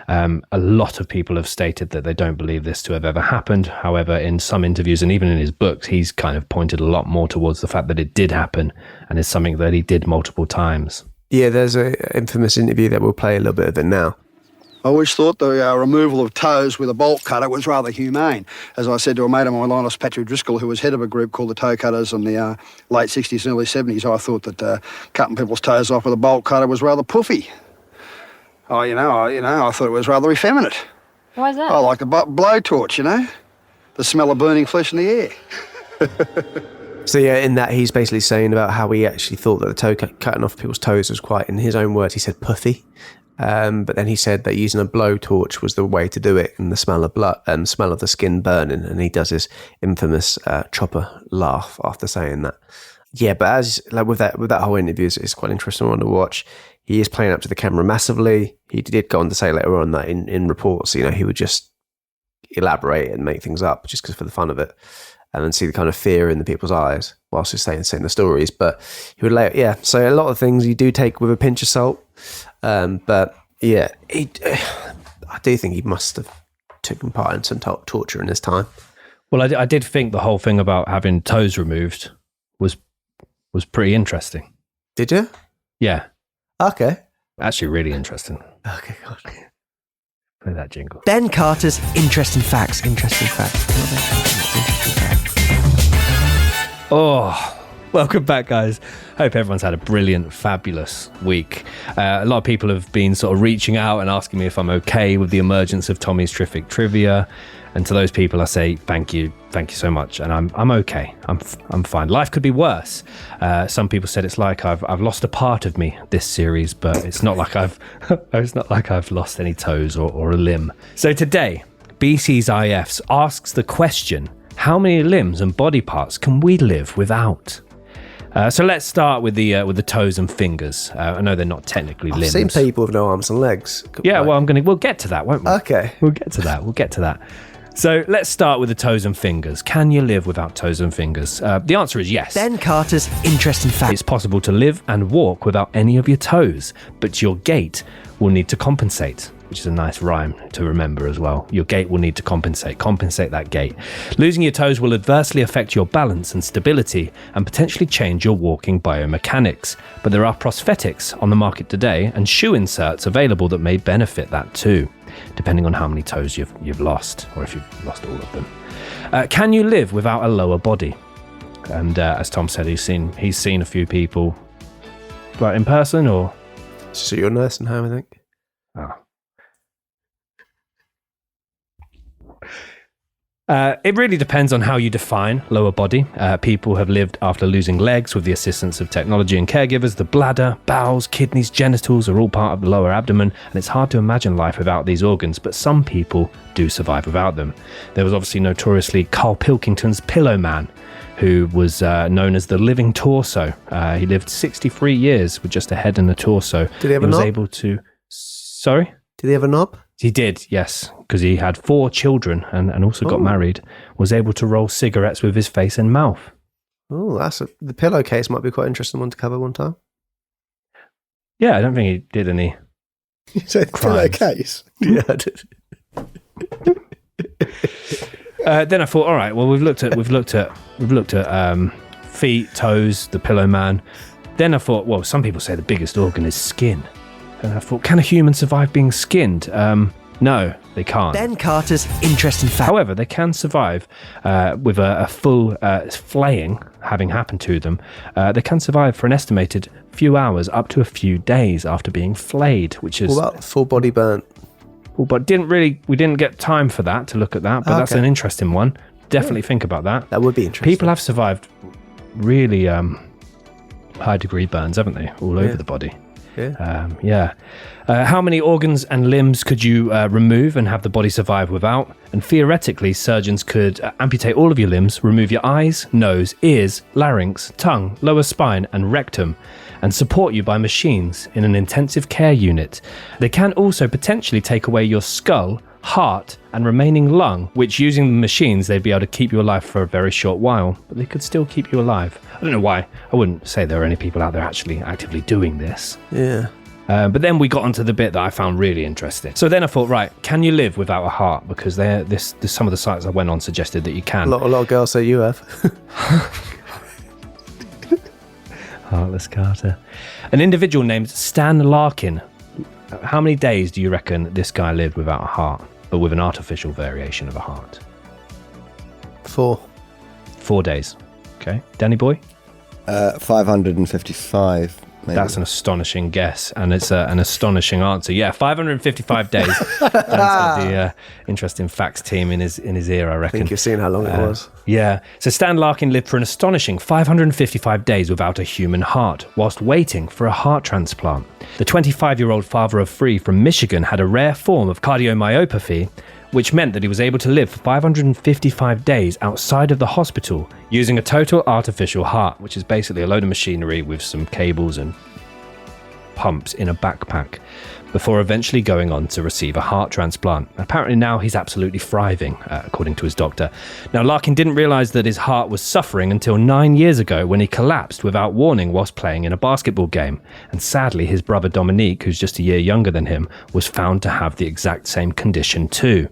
a lot of people have stated that they don't believe this to have ever happened. However, in some interviews and even in his books, he's kind of pointed a lot more towards the fact that it did happen and is something that he did multiple times. Yeah, there's an infamous interview that we'll play a little bit of it now. I always thought the removal of toes with a bolt cutter was rather humane. As I said to a mate of mine, Linus Patrick Driscoll, who was head of a group called the Toe Cutters in the late 60s and early 70s, I thought that cutting people's toes off with a bolt cutter was rather puffy. I thought it was rather effeminate. Why is that? I like a blowtorch, the smell of burning flesh in the air. So yeah, in that he's basically saying about how he actually thought that the cutting off people's toes was quite, in his own words, he said puffy. But then he said that using a blowtorch was the way to do it, and the smell of blood and smell of the skin burning. And he does his infamous chopper laugh after saying that. Yeah, but as like with that whole interview, it's quite interesting one to watch. He is playing up to the camera massively. He did go on to say later on that in reports, he would just elaborate and make things up just for the fun of it, and then see the kind of fear in the people's eyes whilst he's saying the stories. But he would so a lot of things you do take with a pinch of salt. But yeah, I do think he must have taken part in some torture in his time. Well, I did think the whole thing about having toes removed was pretty interesting. Did you? Yeah. Okay. Actually, really interesting. Okay, God. Play that jingle. Ben Carter's Interesting Facts. Oh, welcome back, guys. Hope everyone's had a brilliant, fabulous week. A lot of people have been sort of reaching out and asking me if I'm okay with the emergence of Tommy's Terrific Trivia. And to those people, I say thank you so much. And I'm okay. I'm fine. Life could be worse. Some people said it's like I've lost a part of me this series, but it's not like I've lost any toes or a limb. So today, BC's IFs asks the question: how many limbs and body parts can we live without? So let's start with the toes and fingers. I know they're not technically limbs. I've seen people with no arms and legs. Yeah, well, we'll get to that, won't we? Okay. We'll get to that. So let's start with the toes and fingers. Can you live without toes and fingers? The answer is yes. Ben Carter's Interesting Facts. It's possible to live and walk without any of your toes, but your gait will need to compensate, which is a nice rhyme to remember as well. Your gait will need to compensate that gait. Losing your toes will adversely affect your balance and stability and potentially change your walking biomechanics. But there are prosthetics on the market today and shoe inserts available that may benefit that too, depending on how many toes you've lost, or if you've lost all of them. Can you live without a lower body? And as Tom said, he's seen a few people, right, in person or? So you're a nursing home, I think. Oh. It really depends on how you define lower body. People have lived after losing legs with the assistance of technology and caregivers. The bladder, bowels, kidneys, genitals are all part of the lower abdomen, and it's hard to imagine life without these organs, but some people do survive without them. There was obviously notoriously Carl Pilkington's Pillow Man, who was known as the living torso. He lived 63 years with just a head and a torso. Did he have a knob? Able to... Sorry? Did he have a knob? He did, yes, because he had 4 children and also got married, was able to roll cigarettes with his face and mouth. Oh, the pillowcase might be quite an interesting one to cover one time. Yeah, I don't think he did any pillowcase? Yeah, I did. Then I thought, all right, well, we've looked at feet, toes, the Pillow Man. Then I thought, well, some people say the biggest organ is skin. And I thought, can a human survive being skinned? No, they can't. Ben Carter's Interesting Facts. However, they can survive with a full flaying having happened to them. They can survive for an estimated few hours up to a few days after being flayed, which is... What about full body burnt? But we didn't get time for that to look at that, but that's an interesting one. Definitely think about that. That would be interesting. People have survived really high degree burns, haven't they? All over the body. Yeah. How many organs and limbs could you remove and have the body survive without? And theoretically, surgeons could amputate all of your limbs, remove your eyes, nose, ears, larynx, tongue, lower spine, and rectum, and support you by machines in an intensive care unit. They can also potentially take away your skull, heart, and remaining lung, which using the machines, they'd be able to keep you alive for a very short while, but they could still keep you alive. I don't know why. I wouldn't say there are any people out there actually actively doing this. Yeah. But then we got onto the bit that I found really interesting. So then I thought, right, can you live without a heart? Because some of the sites I went on suggested that you can. A lot of girls say you have. Heartless Carter. An individual named Stan Larkin. How many days do you reckon this guy lived without a heart, but with an artificial variation of a heart? 4. 4 days. Okay. Danny boy? 555. maybe. That's an astonishing guess, and it's an astonishing answer. Yeah, 555 days. The interesting facts team in his ear, I reckon. I think you've seen how long it was. Yeah. So Stan Larkin lived for an astonishing 555 days without a human heart, whilst waiting for a heart transplant. The 25-year-old father of 3 from Michigan had a rare form of cardiomyopathy, which meant that he was able to live for 555 days outside of the hospital using a total artificial heart, which is basically a load of machinery with some cables and pumps in a backpack, before eventually going on to receive a heart transplant. Apparently now he's absolutely thriving, according to his doctor. Now, Larkin didn't realise that his heart was suffering until 9 years ago when he collapsed without warning whilst playing in a basketball game. And sadly, his brother Dominique, who's just a year younger than him, was found to have the exact same condition too.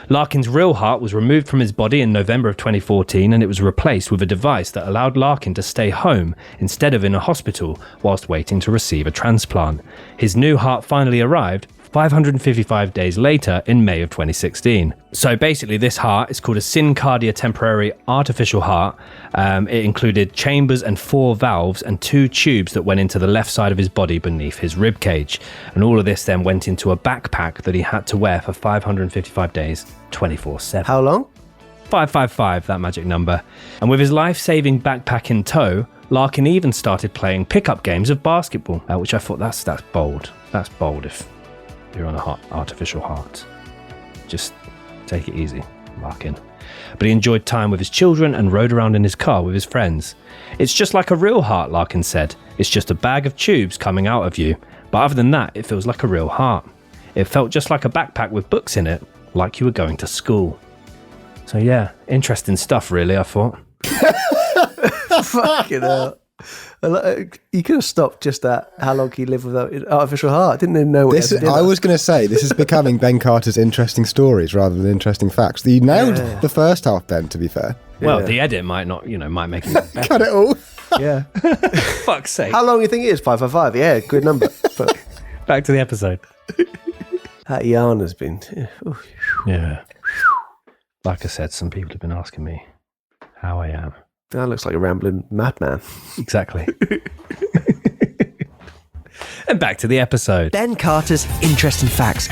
Larkin's real heart was removed from his body in November of 2014, and it was replaced with a device that allowed Larkin to stay home instead of in a hospital whilst waiting to receive a transplant. His new heart finally arrived 555 days later in May of 2016. So basically this heart is called a syncardia temporary artificial heart. It included chambers and 4 valves and 2 tubes that went into the left side of his body beneath his rib cage. And all of this then went into a backpack that he had to wear for 555 days, 24/7. How long? 555, that magic number. And with his life-saving backpack in tow, Larkin even started playing pickup games of basketball, which I thought that's bold. That's bold if you're on a artificial heart. Just take it easy, Larkin. But he enjoyed time with his children and rode around in his car with his friends. It's just like a real heart, Larkin said. It's just a bag of tubes coming out of you. But other than that, it feels like a real heart. It felt just like a backpack with books in it, like you were going to school. So yeah, interesting stuff really, I thought. Fucking hell. You could have stopped just at how long he lived without an artificial heart. Didn't even know what I was going to say, this is becoming Ben Carter's interesting stories rather than interesting facts. You nailed the first half, Ben, to be fair. Well, the edit might not, might make it better. Cut it all. Yeah. Fuck's sake. How long do you think it is? 555? Yeah, good number. But back to the episode. That yarn has been... Yeah. Like I said, some people have been asking me how I am. That looks like a rambling madman. Exactly. And back to the episode. Ben Carter's interesting facts.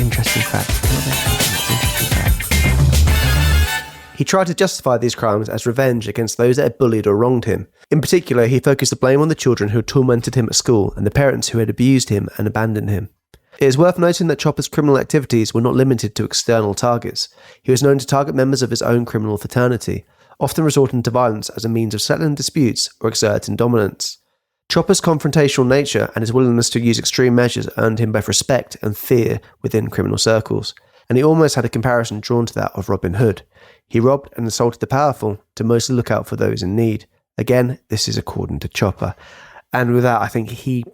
He tried to justify these crimes as revenge against those that had bullied or wronged him. In particular, he focused the blame on the children who had tormented him at school and the parents who had abused him and abandoned him. It is worth noting that Chopper's criminal activities were not limited to external targets. He was known to target members of his own criminal fraternity, often resorting to violence as a means of settling disputes or exerting dominance. Chopper's confrontational nature and his willingness to use extreme measures earned him both respect and fear within criminal circles, and he almost had a comparison drawn to that of Robin Hood. He robbed and assaulted the powerful to mostly look out for those in need. Again, this is according to Chopper. And with that, I think he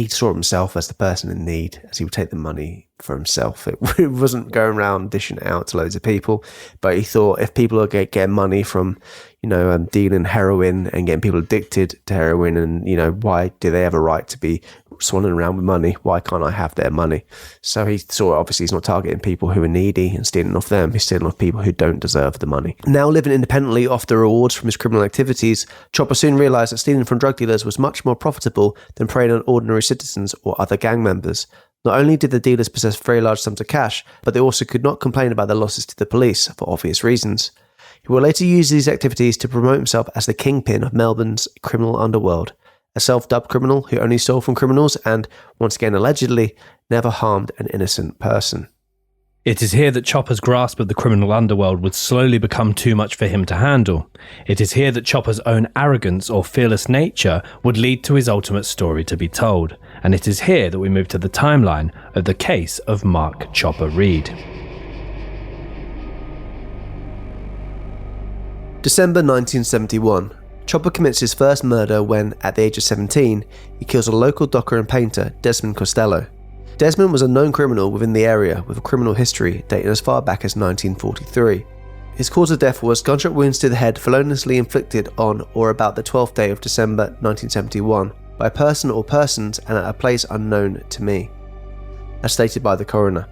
saw himself as the person in need, as he would take the money for himself. It wasn't going around dishing it out to loads of people, but he thought if people are getting money from, dealing heroin and getting people addicted to heroin, and, why do they have a right to be swanning around with money? Why can't I have their money? So he saw, obviously, he's not targeting people who are needy and stealing off them. He's stealing off people who don't deserve the money. Now living independently off the rewards from his criminal activities, Chopper soon realised that stealing from drug dealers was much more profitable than preying on ordinary citizens or other gang members. Not only did the dealers possess very large sums of cash, but they also could not complain about their losses to the police for obvious reasons. He will later use these activities to promote himself as the kingpin of Melbourne's criminal underworld, a self-dubbed criminal who only stole from criminals and, once again allegedly, never harmed an innocent person. It is here that Chopper's grasp of the criminal underworld would slowly become too much for him to handle. It is here that Chopper's own arrogance or fearless nature would lead to his ultimate story to be told. And it is here that we move to the timeline of the case of Mark Chopper Reed. December 1971. Chopper commits his first murder when, at the age of 17, he kills a local docker and painter, Desmond Costello. Desmond was a known criminal within the area with a criminal history dating as far back as 1943. His cause of death was gunshot wounds to the head feloniously inflicted on or about the 12th day of December 1971 by a person or persons and at a place unknown to me, as stated by the coroner,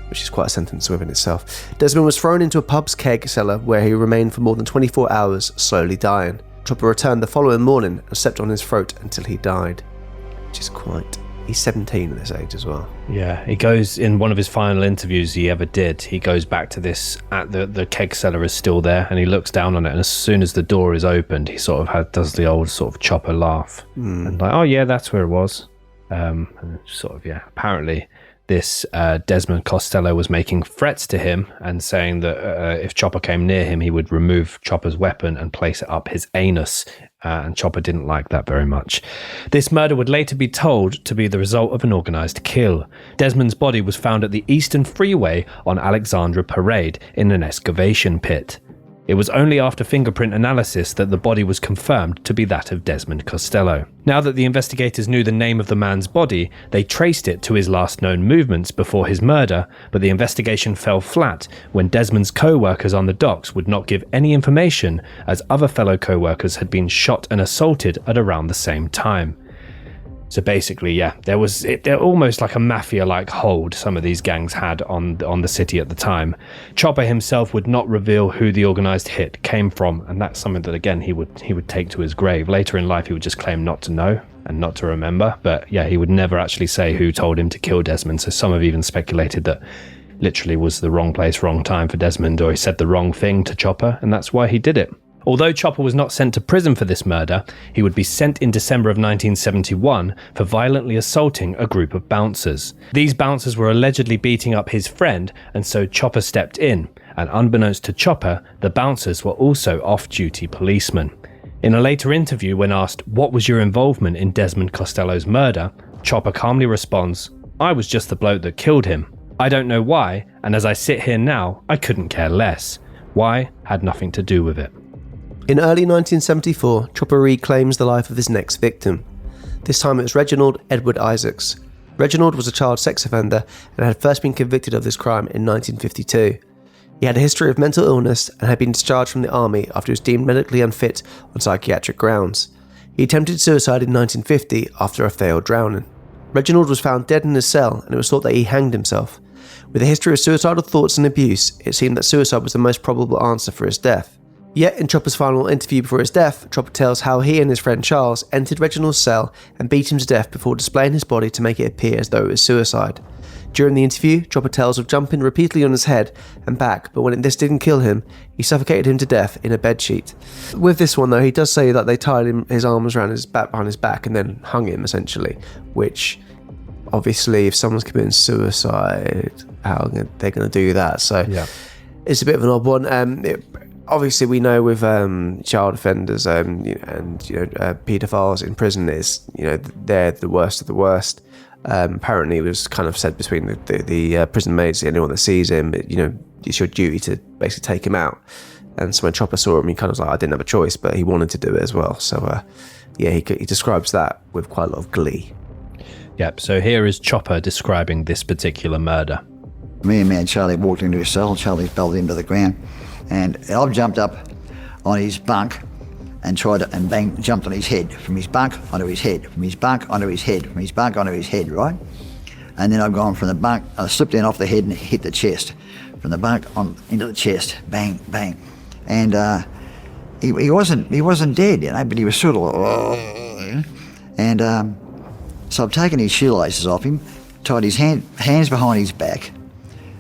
which is quite a sentence within itself. Desmond was thrown into a pub's keg cellar where he remained for more than 24 hours, slowly dying. Chopper returned the following morning and stepped on his throat until he died. which is quite... He's 17 at this age as well. Yeah, he goes, in one of his final interviews he ever did, he goes back to this, at the keg cellar is still there, and he looks down on it, and as soon as the door is opened, he sort of does the old sort of Chopper laugh. And like, oh yeah, that's where it was. And sort of, yeah, apparently this Desmond Costello was making threats to him and saying that if Chopper came near him, he would remove Chopper's weapon and place it up his anus. And Chopper didn't like that very much. This murder would later be told to be the result of an organised kill. Desmond's body was found at the Eastern Freeway on Alexandra Parade in an excavation pit. It was only after fingerprint analysis that the body was confirmed to be that of Desmond Costello. Now that the investigators knew the name of the man's body, they traced it to his last known movements before his murder, but the investigation fell flat when Desmond's co-workers on the docks would not give any information, as other fellow co-workers had been shot and assaulted at around the same time. So basically, yeah, they're almost like a mafia-like hold some of these gangs had on the city at the time. Chopper himself would not reveal who the organised hit came from, and that's something that, again, he would take to his grave. Later in life, he would just claim not to know and not to remember, but yeah, he would never actually say who told him to kill Desmond, so some have even speculated that literally was the wrong place, wrong time for Desmond, or he said the wrong thing to Chopper, and that's why he did it. Although Chopper was not sent to prison for this murder, he would be sent in December of 1971 for violently assaulting a group of bouncers. These bouncers were allegedly beating up his friend, and so Chopper stepped in, and unbeknownst to Chopper, the bouncers were also off-duty policemen. In a later interview, when asked, "What was your involvement in Desmond Costello's murder?" Chopper calmly responds, "I was just the bloke that killed him. I don't know why, and as I sit here now, I couldn't care less. Why had nothing to do with it." In early 1974, Chopper reclaims the life of his next victim. This time it was Reginald Edward Isaacs. Reginald was a child sex offender and had first been convicted of this crime in 1952. He had a history of mental illness and had been discharged from the army after he was deemed medically unfit on psychiatric grounds. He attempted suicide in 1950 after a failed drowning. Reginald was found dead in his cell, and it was thought that he hanged himself. With a history of suicidal thoughts and abuse, it seemed that suicide was the most probable answer for his death. Yet in Chopper's final interview before his death, Chopper tells how he and his friend Charles entered Reginald's cell and beat him to death before displaying his body to make it appear as though it was suicide. During the interview, Chopper tells of jumping repeatedly on his head and back, but when this didn't kill him, he suffocated him to death in a bedsheet. With this one though, he does say that they tied his arms around his back, behind his back, and then hung him essentially, which obviously if someone's committing suicide, how are they going to do that? So yeah. It's a bit of an odd one. Obviously, we know with child offenders and paedophiles in prison is they're the worst of the worst. Apparently, it was kind of said between the prison mates, anyone that sees him, it's your duty to basically take him out. And so when Chopper saw him, he kind of was like, I didn't have a choice, but he wanted to do it as well. So he describes that with quite a lot of glee. Yep. So here is Chopper describing this particular murder. Me and man Charlie walked into his cell. Charlie's belted him to the ground. And I've jumped up on his bunk and jumped on his head, from his bunk onto his head, from his bunk onto his head, from his bunk onto his head, right? And then I've gone from the bunk, I slipped in off the head and hit the chest. From the bunk on into the chest, bang, bang. And he wasn't dead, but he was sort of, and so I've taken his shoelaces off him, tied his hands behind his back,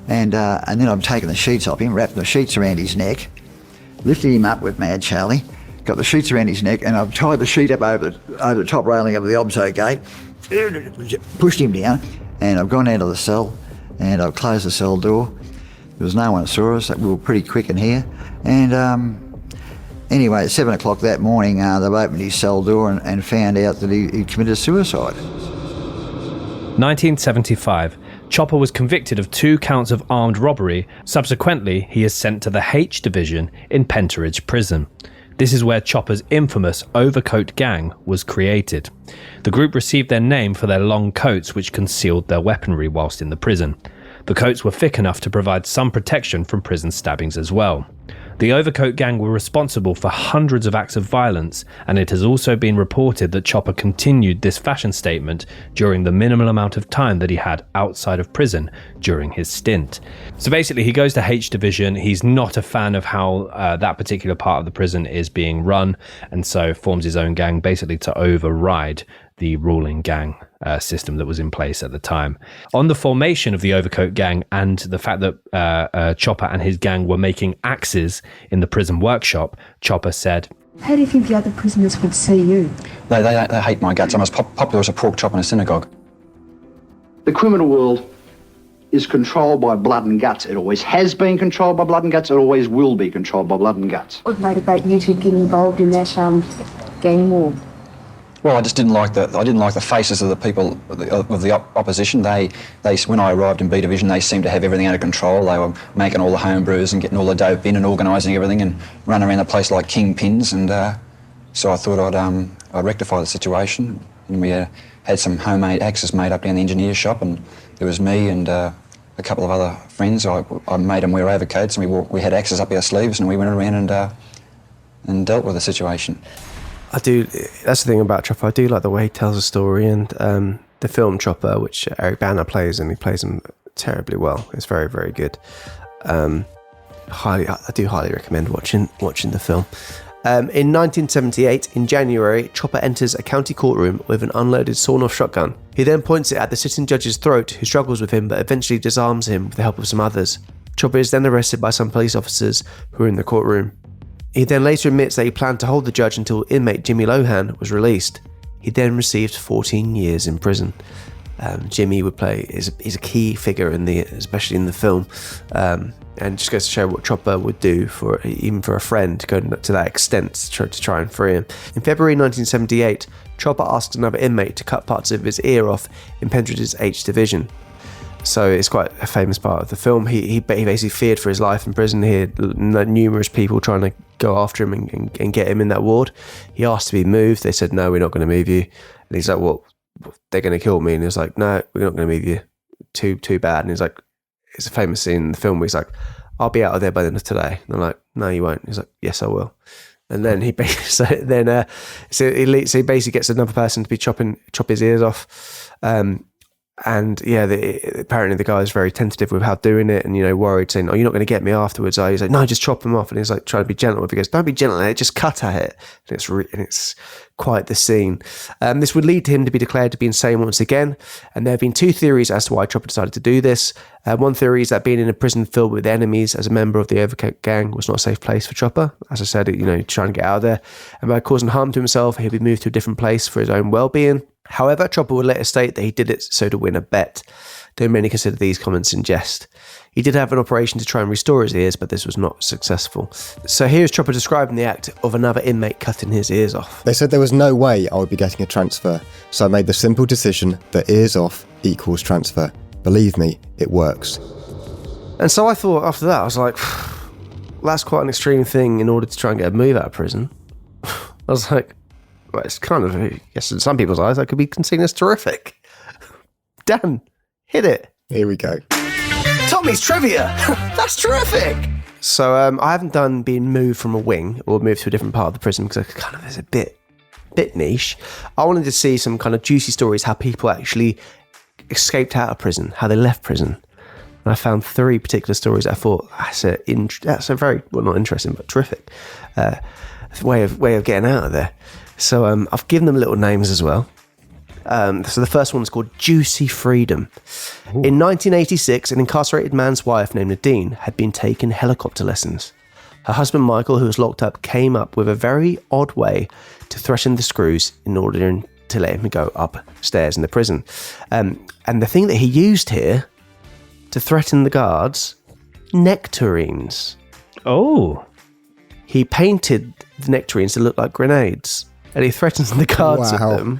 and then I've taken the sheets off him, wrapped the sheets around his neck, lifted him up with Mad Charlie, got the sheets around his neck, and I've tied the sheet up over the top railing of the Obso gate, pushed him down, and I've gone out of the cell, and I've closed the cell door. There was no one that saw us. We were pretty quick in here. And anyway, at 7 o'clock that morning, they've opened his cell door and found out that he committed suicide. 1975. Chopper was convicted of 2 counts of armed robbery. Subsequently, he is sent to the H Division in Pentridge Prison. This is where Chopper's infamous Overcoat Gang was created. The group received their name for their long coats which concealed their weaponry whilst in the prison. The coats were thick enough to provide some protection from prison stabbings as well. The Overcoat Gang were responsible for hundreds of acts of violence, and it has also been reported that Chopper continued this fashion statement during the minimal amount of time that he had outside of prison during his stint. So basically, he goes to H Division. He's not a fan of how that particular part of the prison is being run, and so forms his own gang basically to override the ruling gang system that was in place at the time. On the formation of the Overcoat Gang and the fact that Chopper and his gang were making axes in the prison workshop, Chopper said, "How do you think the other prisoners would see you?" They hate my guts. I'm as popular as a pork chop in a synagogue. The criminal world is controlled by blood and guts. It always has been controlled by blood and guts. It always will be controlled by blood and guts. What would motivate you to get involved in that gang war? Well, I just didn't like the faces of the people of the opposition. They when I arrived in B Division, they seemed to have everything under control. They were making all the home brews and getting all the dope in and organising everything and running around the place like kingpins. And so I thought I'd rectify the situation. And we had some homemade axes made up down the engineer's shop, and there was me and a couple of other friends. I made them wear overcoats, and we had axes up our sleeves, and we went around and dealt with the situation. I do. That's the thing about Chopper. I do like the way he tells a story, and the film Chopper, which Eric Bana plays, and he plays him terribly well. It's very, very good. I do highly recommend watching the film. In 1978, in January, Chopper enters a county courtroom with an unloaded sawn-off shotgun. He then points it at the sitting judge's throat, who struggles with him but eventually disarms him with the help of some others. Chopper is then arrested by some police officers who are in the courtroom. He then later admits that he planned to hold the judge until inmate Jimmy Lohan was released. He then received 14 years in prison. Jimmy is a key figure especially in the film, and just goes to show what Chopper would do even for a friend, going to that extent to try and free him. In February 1978, Chopper asked another inmate to cut parts of his ear off in Pentridge's H Division. So it's quite a famous part of the film. He basically feared for his life in prison. He had numerous people trying to go after him and get him in that ward. He asked to be moved. They said, "No, we're not going to move you." And he's like, "Well, they're going to kill me." And he was like, "No, we're not going to move you. Too bad." And he's like, it's a famous scene in the film where he's like, "I'll be out of there by the end of today." And they're like, "No, you won't." He's like, "Yes, I will." And then he basically gets another person to chop his ears off. And yeah, apparently the guy is very tentative about doing it, and worried, saying, "Oh, you're not going to get me afterwards." He's like, "No, just chop him off." And he's like trying to be gentle. He goes, "Don't be gentle at it, just cut at it." And it's quite the scene. This would lead to him to be declared to be insane once again. And there have been two theories as to why Chopper decided to do this. One theory is that being in a prison filled with enemies as a member of the Overcoat Gang was not a safe place for Chopper. As I said, trying to get out of there, and by causing harm to himself, he'll be moved to a different place for his own well-being. However, Chopper would later state that he did it so to win a bet. Though many consider these comments in jest. He did have an operation to try and restore his ears, but this was not successful. So here's Chopper describing the act of another inmate cutting his ears off. They said there was no way I would be getting a transfer, so I made the simple decision that ears off equals transfer. Believe me, it works. And so I thought after that, I was like, that's quite an extreme thing in order to try and get a move out of prison. I was like, well, it's kind of, I guess in some people's eyes, that could be seen as terrific. Dan, hit it. Here we go. Tommy's trivia. That's terrific. So I haven't done being moved from a wing or moved to a different part of the prison because it kind of is a bit niche. I wanted to see some kind of juicy stories, how people actually escaped out of prison, how they left prison. And I found 3 particular stories that I thought that's a very, well, not interesting, but terrific way of getting out of there. So I've given them little names as well. So the first one's called Juicy Freedom. Ooh. In 1986, an incarcerated man's wife named Nadine had been taking helicopter lessons. Her husband Michael, who was locked up, came up with a very odd way to threaten the screws in order to let him go upstairs in the prison. And the thing that he used here to threaten the guards, nectarines. Oh. He painted the nectarines to look like grenades. And he threatens the guards with them,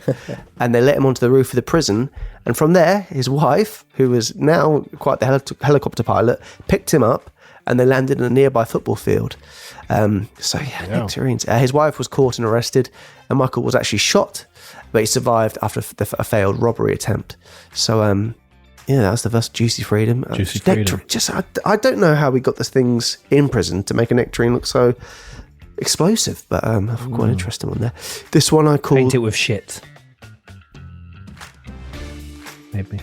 and they let him onto the roof of the prison. And from there, his wife, who was now quite the helicopter pilot, picked him up, and they landed in a nearby football field. Nectarines. His wife was caught and arrested, and Michael was actually shot, but he survived after a failed robbery attempt. So, that was the first Juicy Freedom. Juicy Freedom. I don't know how we got these things in prison to make a nectarine look so explosive, but I've got an interesting one there. This one I called... Paint it with shit. Maybe.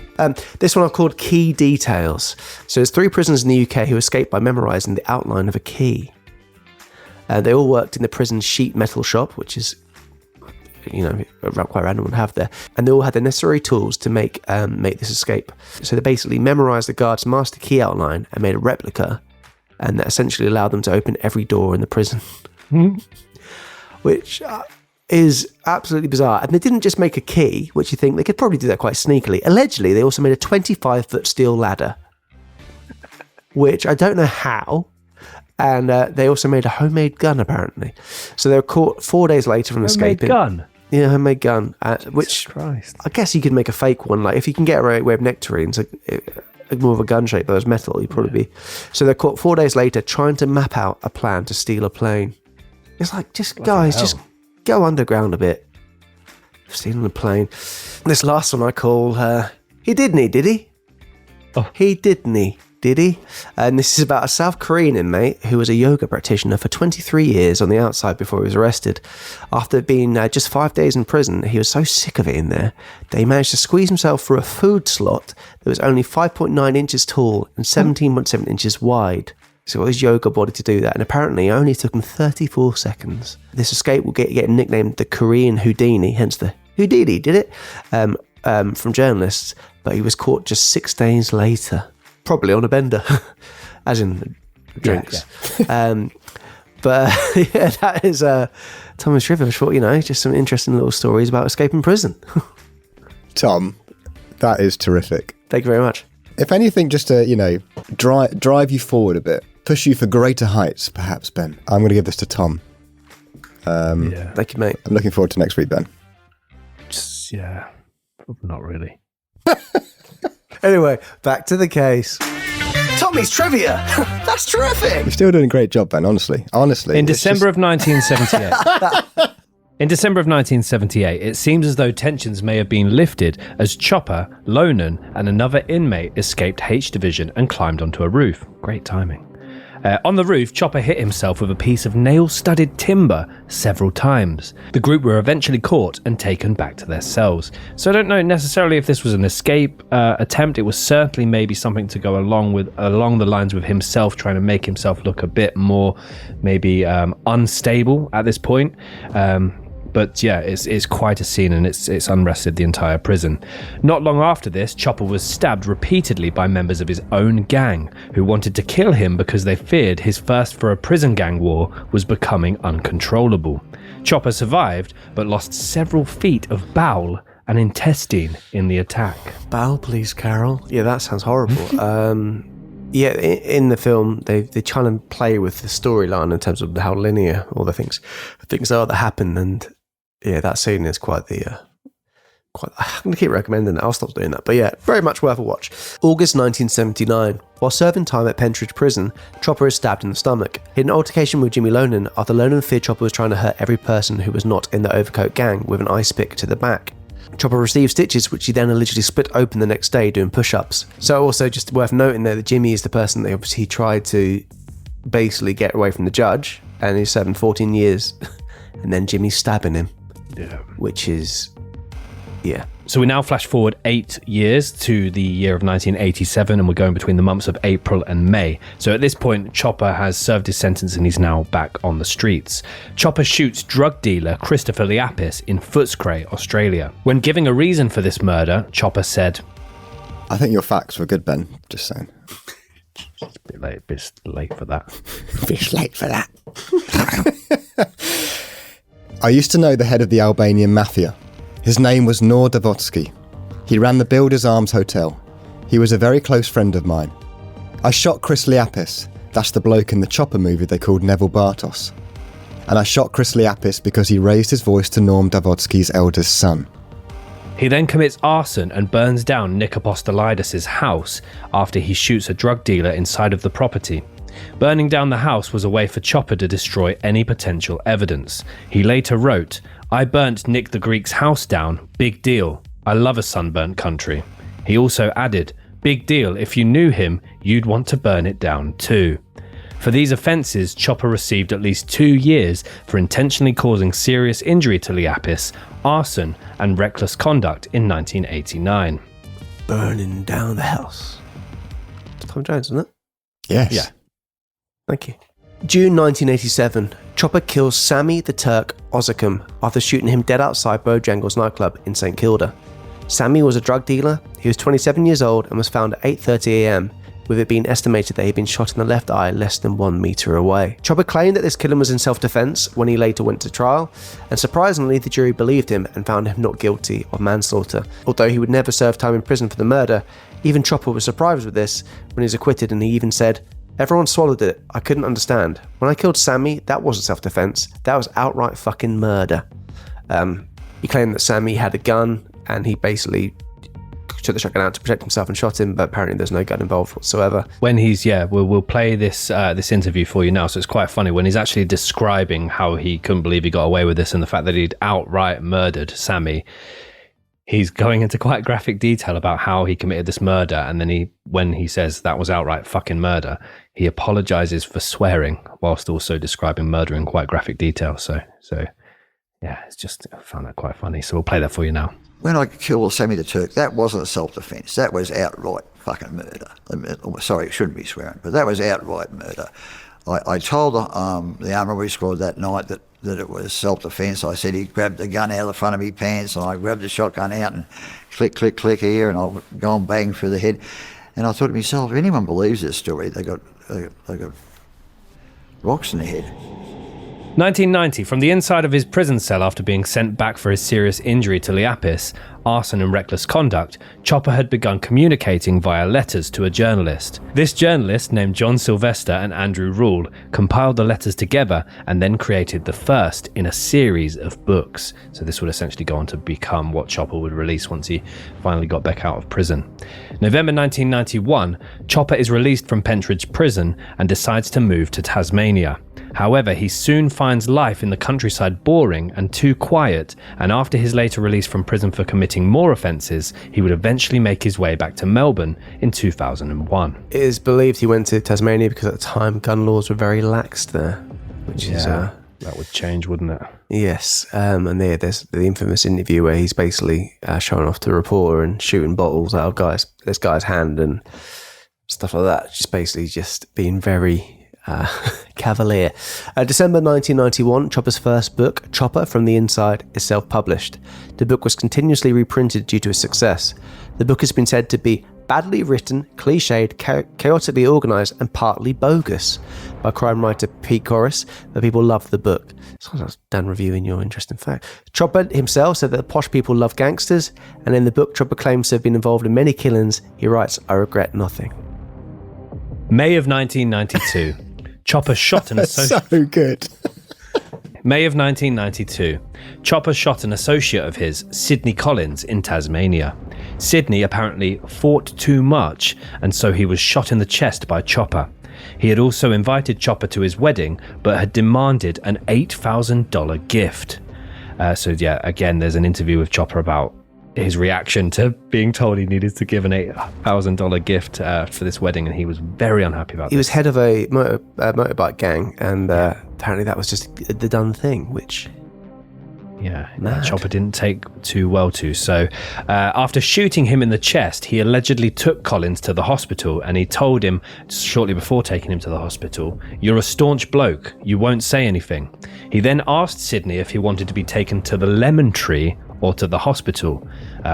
This one I called Key Details. So there's 3 prisoners in the UK who escaped by memorising the outline of a key. They all worked in the prison sheet metal shop, which is quite random would have there. And they all had the necessary tools to make this escape. So they basically memorized the guard's master key outline and made a replica, and that essentially allowed them to open every door in the prison. Which is absolutely bizarre. And they didn't just make a key, which you think they could probably do that quite sneakily. Allegedly, they also made a 25-foot steel ladder, which I don't know how. And they also made a homemade gun, apparently. So they were caught 4 days later from escaping. Homemade gun? Yeah, homemade gun. Which Christ. I guess you could make a fake one. Like if you can get away with nectarines, more of a gun shape, but it's metal, you'd probably be. So they're caught 4 days later trying to map out a plan to steal a plane. It's like, just go underground a bit. Stealing a plane. This last one I call, he didn't, did he? Oh. He didn't, did he? And this is about a South Korean inmate who was a yoga practitioner for 23 years on the outside before he was arrested. After being just 5 days in prison, he was so sick of it in there that he managed to squeeze himself through a food slot that was only 5.9 inches tall and 17.7 inches wide. So he got his yoga body to do that, and apparently it only took him 34 seconds. This escape will get nicknamed the Korean Houdini, hence the Houdini did it, from journalists, but he was caught just 6 days later. Probably on a bender, as in drinks. Yeah. But yeah, that is Thomas Trivia. I thought, just some interesting little stories about escaping prison. Tom, that is terrific. Thank you very much. If anything, just to, drive you forward a bit, push you for greater heights, perhaps, Ben. I'm going to give this to Tom. Thank you, mate. I'm looking forward to next week, Ben. Yeah, not really. Anyway, back to the case. Tommy's Trivia! That's terrific! You're still doing a great job, Ben, honestly. In December of 1978... In December of 1978, it seems as though tensions may have been lifted as Chopper, Lonan, and another inmate escaped H Division and climbed onto a roof. Great timing. On the roof, Chopper hit himself with a piece of nail-studded timber several times. The group were eventually caught and taken back to their cells. So I don't know necessarily if this was an escape attempt. It was certainly maybe something to go along the lines with himself trying to make himself look a bit more maybe unstable at this point. But yeah, it's quite a scene, and it's unrested the entire prison. Not long after this, Chopper was stabbed repeatedly by members of his own gang, who wanted to kill him because they feared his thirst for a prison gang war was becoming uncontrollable. Chopper survived, but lost several feet of bowel and intestine in the attack. Bowel, please, Carol. Yeah, that sounds horrible. Yeah, in the film, they try and play with the storyline in terms of how linear all the things are that happen, and yeah, that scene is quite I'm going to keep recommending it. I'll stop doing that. But yeah, very much worth a watch. August 1979. While serving time at Pentridge Prison, Chopper is stabbed in the stomach. He had an altercation with Jimmy Lonan after Lonan feared Chopper was trying to hurt every person who was not in the Overcoat Gang with an ice pick to the back. Chopper received stitches, which he then allegedly split open the next day doing push-ups. So also just worth noting there that Jimmy is the person that obviously tried to basically get away from the judge, and he's serving 14 years, and then Jimmy's stabbing him. Yeah. Which is, yeah. So we now flash forward 8 years to the year of 1987, and we're going between the months of April and May. So at this point, Chopper has served his sentence and he's now back on the streets. Chopper shoots drug dealer Christopher Liapis in Footscray, Australia. When giving a reason for this murder, Chopper said, I think your facts were good, Ben. Just saying. It's a bit late for that. Bit late for that. I used to know the head of the Albanian mafia. His name was Nor Davotsky. He ran the Builders Arms Hotel. He was a very close friend of mine. I shot Chris Liapis. That's the bloke in the Chopper movie they called Neville Bartos. And I shot Chris Liapis because he raised his voice to Norm Davotsky's eldest son. He then commits arson and burns down Nick Apostolidis' house after he shoots a drug dealer inside of the property. Burning down the house was a way for Chopper to destroy any potential evidence. He later wrote, I burnt Nick the Greek's house down, big deal. I love a sunburnt country. He also added, big deal, if you knew him, you'd want to burn it down too. For these offences, Chopper received at least 2 years for intentionally causing serious injury to Liapis, arson and reckless conduct in 1989. Burning down the house. It's Tom Jones, isn't it? Yes. Yeah. Thank you. June 1987. Chopper kills Sammy the Turk Ozzacum after shooting him dead outside Bojangles nightclub in St Kilda. Sammy was a drug dealer. He was 27 years old and was found at 8:30 a.m, with it being estimated that he'd been shot in the left eye less than 1 metre away. Chopper claimed that this killing was in self-defence when he later went to trial, and surprisingly the jury believed him and found him not guilty of manslaughter. Although he would never serve time in prison for the murder, even Chopper was surprised with this when he was acquitted, and he even said, "Everyone swallowed it. I couldn't understand. When I killed Sammy, that wasn't self-defence. That was outright fucking murder." He claimed that Sammy had a gun and he basically took the shotgun out to protect himself and shot him, but apparently there's no gun involved whatsoever. When he's, we'll play this this interview for you now, so it's quite funny when he's actually describing how he couldn't believe he got away with this and the fact that he'd outright murdered Sammy. He's going into quite graphic detail about how he committed this murder, and then when he says that was outright fucking murder, he apologizes for swearing whilst also describing murder in quite graphic detail. So yeah, it's just, I found that quite funny. So we'll play that for you now. When I killed Sammy the Turk, that wasn't self-defence. That was outright fucking murder. Sorry, it shouldn't be swearing, but that was outright murder. I told the armoury squad that night that it was self-defence. I said he grabbed the gun out of the front of me pants, and I grabbed the shotgun out and click, click, click here, and I'll go and bang through the head. And I thought to myself, if anyone believes this story, they got rocks in their head. 1990, from the inside of his prison cell after being sent back for his serious injury to Liapis, arson and reckless conduct, Chopper had begun communicating via letters to a journalist. This journalist, named John Sylvester and Andrew Rule, compiled the letters together and then created the first in a series of books. So this would essentially go on to become what Chopper would release once he finally got back out of prison. November 1991, Chopper is released from Pentridge Prison and decides to move to Tasmania. However, he soon finds life in the countryside boring and too quiet, and after his later release from prison for committing more offences, he would eventually make his way back to Melbourne in 2001. It is believed he went to Tasmania because at the time gun laws were very lax there, which is... that would change, wouldn't it? Yes, and there's the infamous interview where he's basically showing off to a reporter and shooting bottles out of this guy's hand and stuff like that, just basically just being very... cavalier. December 1991, Chopper's first book, Chopper from the Inside, is self-published. The book was continuously reprinted due to its success. The book has been said to be badly written, cliched, chaotically organised, and partly bogus by crime writer Pete Corris, but people loved the book. So I was done reviewing your interesting fact. Chopper himself said that posh people love gangsters, and in the book, Chopper claims to have been involved in many killings. He writes, "I regret nothing." May of 1992. Chopper shot an associate. So good. May of 1992. Chopper shot an associate of his, Sidney Collins, in Tasmania. Sidney apparently fought too much, and so he was shot in the chest by Chopper. He had also invited Chopper to his wedding, but had demanded an $8,000 gift. Again, there's an interview with Chopper about his reaction to being told he needed to give an $8,000 gift for this wedding, and he was very unhappy about it. He was head of a motorbike gang, and apparently that was just the done thing, which... Chopper didn't take too well to. So after shooting him in the chest, he allegedly took Collins to the hospital, and he told him shortly before taking him to the hospital, "You're a staunch bloke, you won't say anything." He then asked Sidney if he wanted to be taken to the Lemon Tree or to the hospital,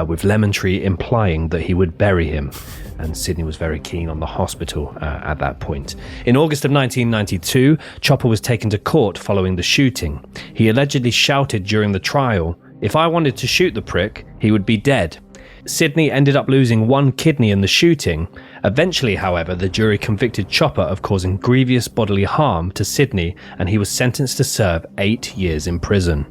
with Lemon Tree implying that he would bury him. And Sidney was very keen on the hospital at that point. In August of 1992, Chopper was taken to court following the shooting. He allegedly shouted during the trial, "If I wanted to shoot the prick, he would be dead." Sidney ended up losing one kidney in the shooting. Eventually, however, the jury convicted Chopper of causing grievous bodily harm to Sidney, and he was sentenced to serve 8 years in prison.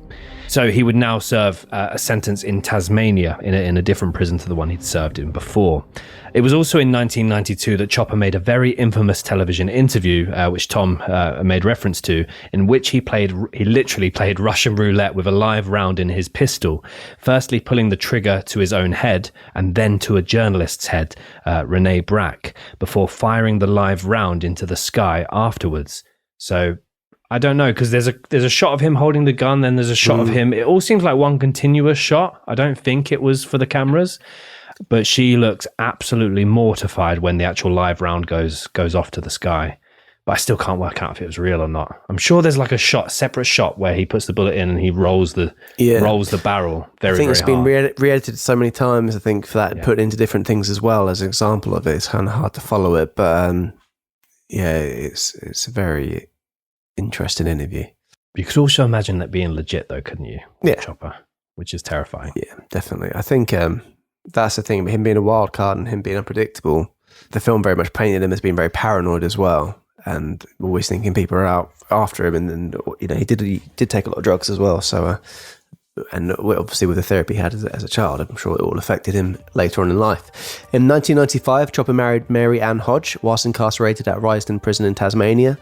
So he would now serve a sentence in Tasmania in a different prison to the one he'd served in before. It was also in 1992 that Chopper made a very infamous television interview, which Tom made reference to, in which he literally played Russian roulette with a live round in his pistol, firstly pulling the trigger to his own head and then to a journalist's head, Renee Brack, before firing the live round into the sky afterwards. So I don't know, because there's a shot of him holding the gun, then there's a shot of him. It all seems like one continuous shot. I don't think it was for the cameras, but she looks absolutely mortified when the actual live round goes off to the sky. but I still can't work out if it was real or not. I'm sure there's like a separate shot where he puts the bullet in and he rolls the barrel very, very hard. I think it's been re-edited so many times, I think, for that, and put into different things as well as an example of it. It's kind of hard to follow it, but it's a very interesting interview. You could also imagine that being legit, though, couldn't you? Yeah. Chopper, which is terrifying. Yeah, definitely. I think that's the thing, him being a wild card and him being unpredictable. The film very much painted him as being very paranoid as well, and always thinking people are out after him. And he did take a lot of drugs as well. So, and obviously with the therapy he had as a child, I'm sure it all affected him later on in life. In 1995, Chopper married Mary Ann Hodge whilst incarcerated at Risdon Prison in Tasmania.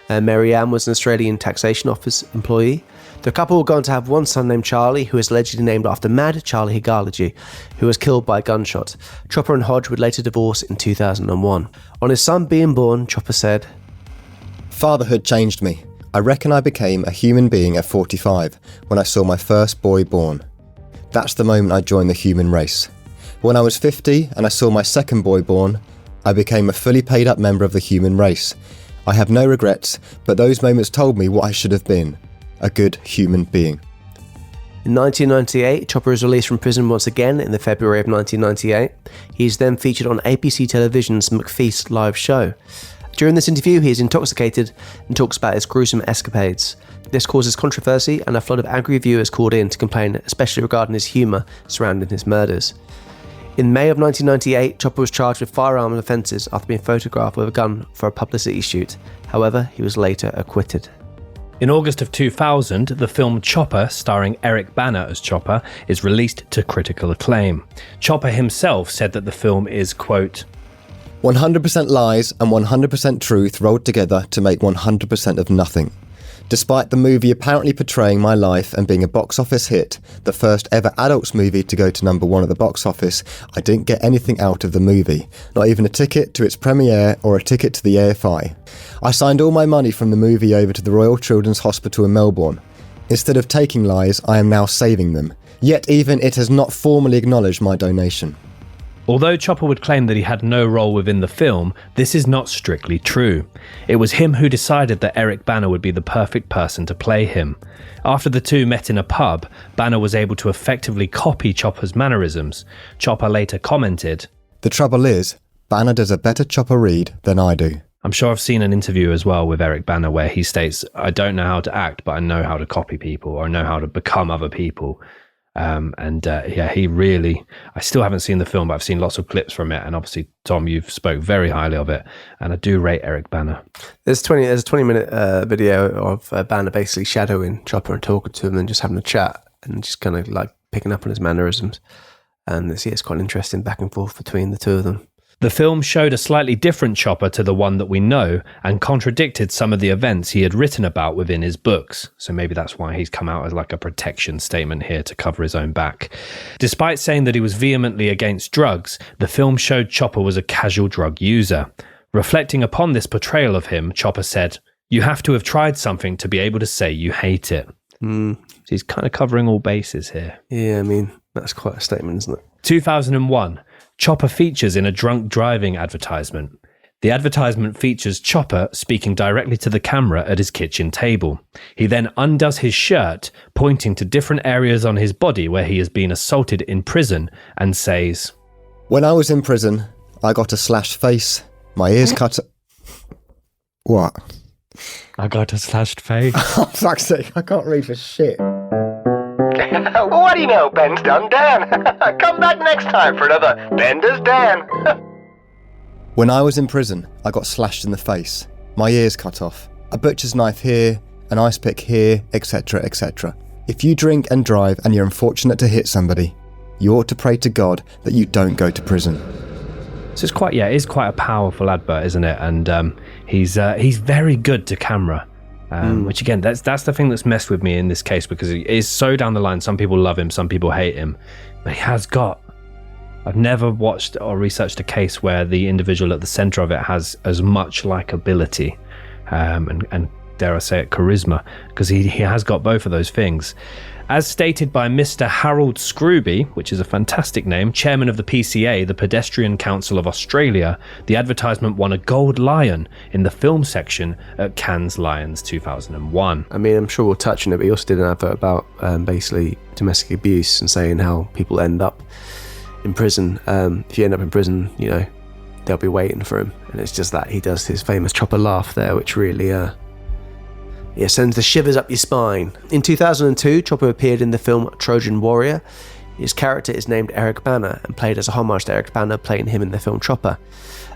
Mary Ann was an Australian Taxation Office employee. The couple were going to have one son named Charlie, who is allegedly named after Mad Charlie Higalaji, who was killed by a gunshot. Chopper and Hodge would later divorce in 2001. On his son being born, Chopper said, "Fatherhood changed me. I reckon I became a human being at 45 when I saw my first boy born. That's the moment I joined the human race. When I was 50 and I saw my second boy born, I became a fully paid up member of the human race. I have no regrets, but those moments told me what I should have been. A good human being." In 1998, Chopper is released from prison once again in the February of 1998. He is then featured on ABC Television's McFeast live show. During this interview, he is intoxicated and talks about his gruesome escapades. This causes controversy, and a flood of angry viewers called in to complain, especially regarding his humour surrounding his murders. In May of 1998, Chopper was charged with firearm offences after being photographed with a gun for a publicity shoot. However, he was later acquitted. In August of 2000, the film Chopper, starring Eric Bana as Chopper, is released to critical acclaim. Chopper himself said that the film is, quote, 100% lies and 100% truth rolled together to make 100% of nothing. Despite the movie apparently portraying my life and being a box office hit, the first ever adults movie to go to number one at the box office, I didn't get anything out of the movie, not even a ticket to its premiere or a ticket to the AFI. I signed all my money from the movie over to the Royal Children's Hospital in Melbourne. Instead of taking lies, I am now saving them. Yet even it has not formally acknowledged my donation. Although Chopper would claim that he had no role within the film, this is not strictly true. It was him who decided that Eric Bana would be the perfect person to play him. After the two met in a pub, Bana was able to effectively copy Chopper's mannerisms. Chopper later commented, "The trouble is, Bana does a better Chopper read than I do." I'm sure I've seen an interview as well with Eric Bana where he states, "I don't know how to act, but I know how to copy people, or I know how to become other people." He really, I still haven't seen the film, but I've seen lots of clips from it, and obviously Tom, you've spoke very highly of it, and I do rate Eric Bana. There's a 20-minute video of Bana basically shadowing Chopper and talking to him and just having a chat and just kind of like picking up on his mannerisms, and it's quite interesting back and forth between the two of them. The film showed a slightly different Chopper to the one that we know and contradicted some of the events he had written about within his books. So maybe that's why he's come out as like a protection statement here to cover his own back. Despite saying that he was vehemently against drugs, the film showed Chopper was a casual drug user. Reflecting upon this portrayal of him, Chopper said, "You have to have tried something to be able to say you hate it." So he's kind of covering all bases here. Yeah, I mean, that's quite a statement, isn't it? 2001. Chopper features in a drunk driving advertisement. The advertisement features Chopper speaking directly to the camera at his kitchen table. He then undoes his shirt, pointing to different areas on his body where he has been assaulted in prison, and says, "When I was in prison, I got a slashed face, my ears cut..." What? "I got a slashed face." Oh, fuck's sake, I can't read for shit. What do you know, Ben's done Dan. Come back next time for another Ben Does Dan. When I was in prison, I got slashed in the face, my ears cut off, a butcher's knife here, an ice pick here, etc, etc. If you drink and drive and you're unfortunate to hit somebody, you ought to pray to God that you don't go to prison. So it is quite a powerful advert, isn't it? And he's very good to camera. Which again, that's the thing that's messed with me in this case, because he is so down the line. Some people love him, some people hate him, but he has got. I've never watched or researched a case where the individual at the center of it has as much likability and dare I say it, charisma, because he has got both of those things. As stated by Mr. Harold Scrooby, which is a fantastic name, chairman of the PCA, the Pedestrian Council of Australia, the advertisement won a Gold Lion in the film section at Cannes Lions 2001. I mean, I'm sure we'll touch on it, but he also did an advert about basically domestic abuse and saying how people end up in prison. If you end up in prison, you know, they'll be waiting for him. And it's just that he does his famous chopper laugh there, which really sends the shivers up your spine. In 2002, Chopper appeared in the film Trojan Warrior. His character is named Eric Banner and played as a homage to Eric Banner playing him in the film Chopper.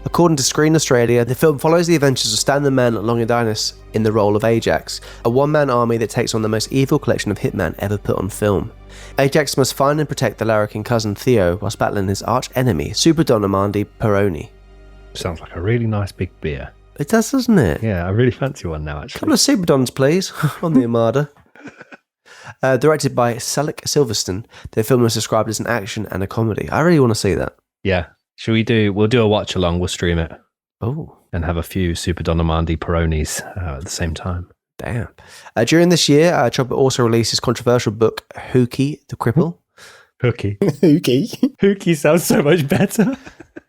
According to Screen Australia, the film follows the adventures of Stan the Man Longinidis in the role of Ajax, a one-man army that takes on the most evil collection of hitmen ever put on film. Ajax must find and protect the larrikin cousin Theo whilst battling his arch-enemy, Super Don Amandi Peroni. Sounds like a really nice big beer. It does, doesn't it? Yeah, I really fancy one now, actually. Couple of Super Dons, please, on the Armada. Directed by Selleck Silverstone, the film was described as an action and a comedy. I really want to see that. Yeah. We'll do a watch along, we'll stream it. Oh. And have a few Super Don Amandi Peronis at the same time. Damn. During this year, Chopper also released his controversial book, Hookie the Cripple. Hookie. Hookie. Hookie sounds so much better.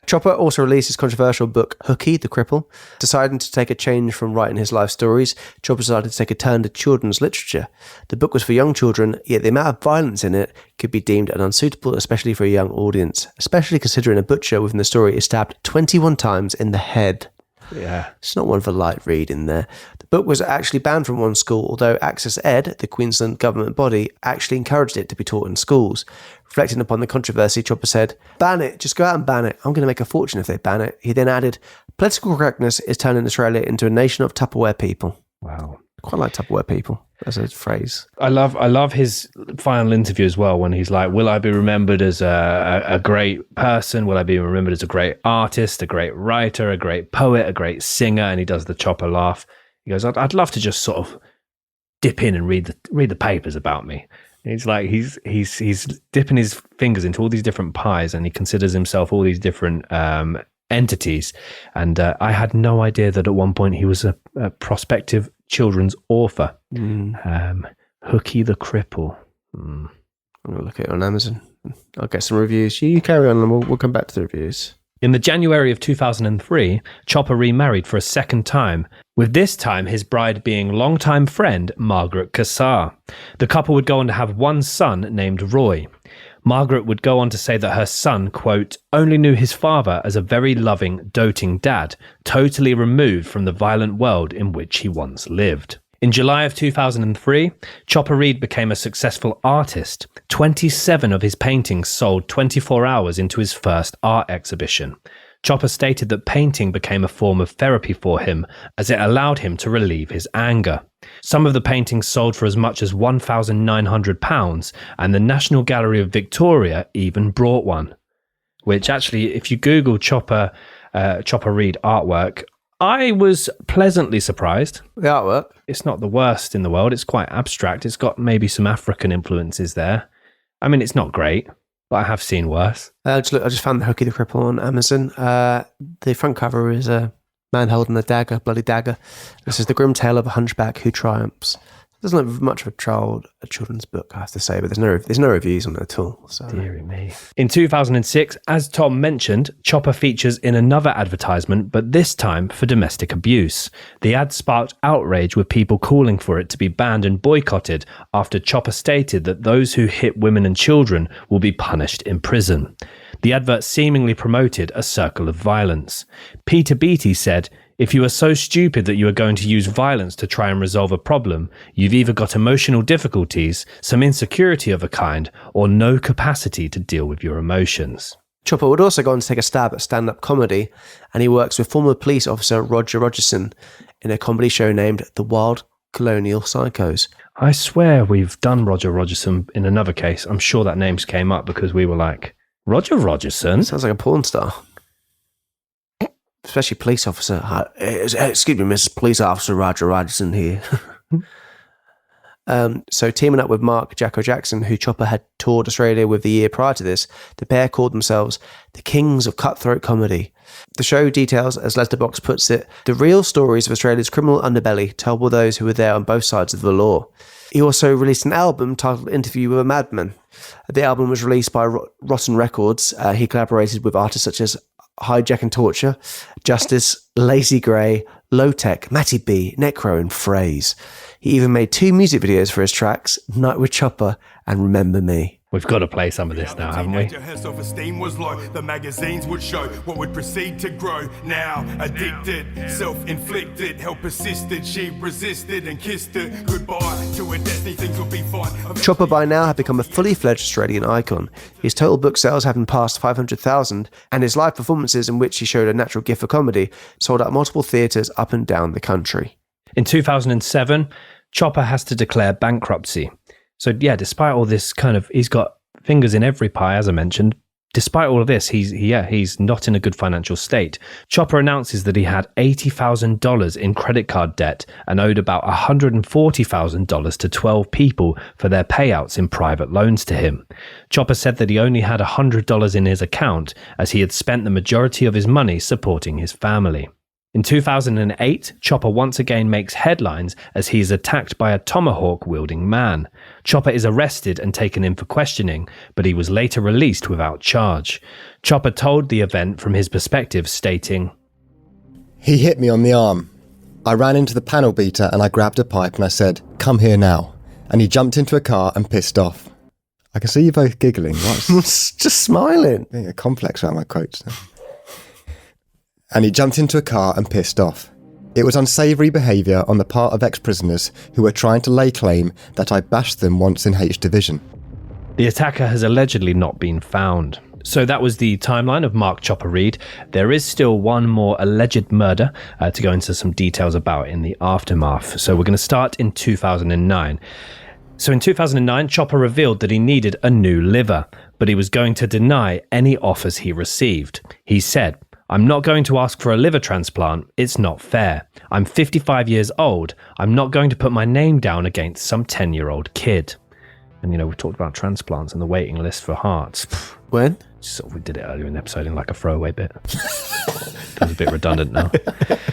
Chopper also released his controversial book, Hookie the Cripple. Deciding to take a change from writing his life stories, Chopper decided to take a turn to children's literature. The book was for young children, yet the amount of violence in it could be deemed an unsuitable, especially for a young audience, especially considering a butcher within the story is stabbed 21 times in the head. Yeah. It's not one for light reading there. The book was actually banned from one school, although Access Ed, the Queensland government body, actually encouraged it to be taught in schools. Reflecting upon the controversy, Chopper said, "Ban it, just go out and ban it. I'm going to make a fortune if they ban it." He then added, "Political correctness is turning Australia into a nation of Tupperware people." Wow. Quite like Tupperware people as a phrase. I love his final interview as well, when he's like, will I be remembered as a great person? Will I be remembered as a great artist, a great writer, a great poet, a great singer? And he does the Chopper laugh. He goes, I'd love to just sort of dip in and read the papers about me. And he's like, he's dipping his fingers into all these different pies, and he considers himself all these different entities. And I had no idea that at one point he was a prospective children's author. Hookie the Cripple. I'm going to look at it on Amazon. I'll get some reviews. You carry on and we'll come back to the reviews. In the January of 2003, Chopper remarried for a second time, with this time his bride being longtime friend Margaret Cassar. The couple would go on to have one son named Roy. Margaret would go on to say that her son, quote, only knew his father as a very loving, doting dad, totally removed from the violent world in which he once lived. In July of 2003, Chopper Read became a successful artist. 27 of his paintings sold 24 hours into his first art exhibition. Chopper stated that painting became a form of therapy for him, as it allowed him to relieve his anger. Some of the paintings sold for as much as £1,900, and the National Gallery of Victoria even brought one. Which actually, if you Google Chopper Read artwork, I was pleasantly surprised. The artwork? It's not the worst in the world. It's quite abstract. It's got maybe some African influences there. I mean, it's not great, but I have seen worse. I just found the Hookie the Cripple on Amazon. The front cover is a man holding a dagger, bloody dagger. This is the grim tale of a hunchback who triumphs. It doesn't look much of a children's book, I have to say, but there's no reviews on it at all. So. Deary me. In 2006, as Tom mentioned, Chopper features in another advertisement, but this time for domestic abuse. The ad sparked outrage, with people calling for it to be banned and boycotted after Chopper stated that those who hit women and children will be punished in prison. The advert seemingly promoted a circle of violence. Peter Beattie said, "If you are so stupid that you are going to use violence to try and resolve a problem, you've either got emotional difficulties, some insecurity of a kind, or no capacity to deal with your emotions." Chopper would also go on to take a stab at stand-up comedy, and he works with former police officer Roger Rogerson in a comedy show named The Wild Colonial Psychos. I swear we've done Roger Rogerson in another case. I'm sure that name came up because we were like, Roger Rogerson? Sounds like a porn star. Especially police officer. Excuse me, Mrs. Police Officer Roger Rogerson here. So teaming up with Mark Jacko Jackson, who Chopper had toured Australia with the year prior to this, the pair called themselves the Kings of Cutthroat Comedy. The show details, as Letterboxd puts it, the real stories of Australia's criminal underbelly told by those who were there on both sides of the law. He also released an album titled Interview with a Madman. The album was released by Rotten Records. He collaborated with artists such as Hijack and Torture, Justice, Lazy Grey, Low Tech, Matty B, Necro and Phrase. He even made 2 music videos for his tracks, Night with Chopper and Remember Me. We've got to play some of this now, haven't we? Her self-esteem was low. The magazines would show what would proceed to grow. Now addicted, self-inflicted, help persisted. She resisted and kissed it goodbye to her destiny. Things will be fine. Chopper by now had become a fully fledged Australian icon. His total book sales having passed 500,000, and his live performances, in which he showed a natural gift for comedy, sold out multiple theatres up and down the country. In 2007, Chopper has to declare bankruptcy. So yeah, despite all this he's got fingers in every pie, as I mentioned. Despite all of this, he's not in a good financial state. Chopper announces that he had $80,000 in credit card debt and owed about $140,000 to 12 people for their payouts in private loans to him. Chopper said that he only had $100 in his account, as he had spent the majority of his money supporting his family. In 2008, Chopper once again makes headlines as he is attacked by a tomahawk-wielding man. Chopper is arrested and taken in for questioning, but he was later released without charge. Chopper told the event from his perspective, stating, "He hit me on the arm. I ran into the panel beater and I grabbed a pipe and I said, 'Come here now.' And he jumped into a car and pissed off." I can see you both giggling. What's just smiling? Being a complex around my quotes. And he jumped into a car and pissed off. It was unsavoury behaviour on the part of ex-prisoners who were trying to lay claim that I bashed them once in H Division. The attacker has allegedly not been found. So that was the timeline of Mark Chopper Read. There is still one more alleged murder to go into some details about in the aftermath. So we're going to start in 2009. So in 2009, Chopper revealed that he needed a new liver, but he was going to deny any offers he received. He said, "I'm not going to ask for a liver transplant. It's not fair. I'm 55 years old. I'm not going to put my name down against some 10-year-old kid." And, we talked about transplants and the waiting list for hearts. When? We did it earlier in the episode in like a throwaway bit. Feels a bit redundant now.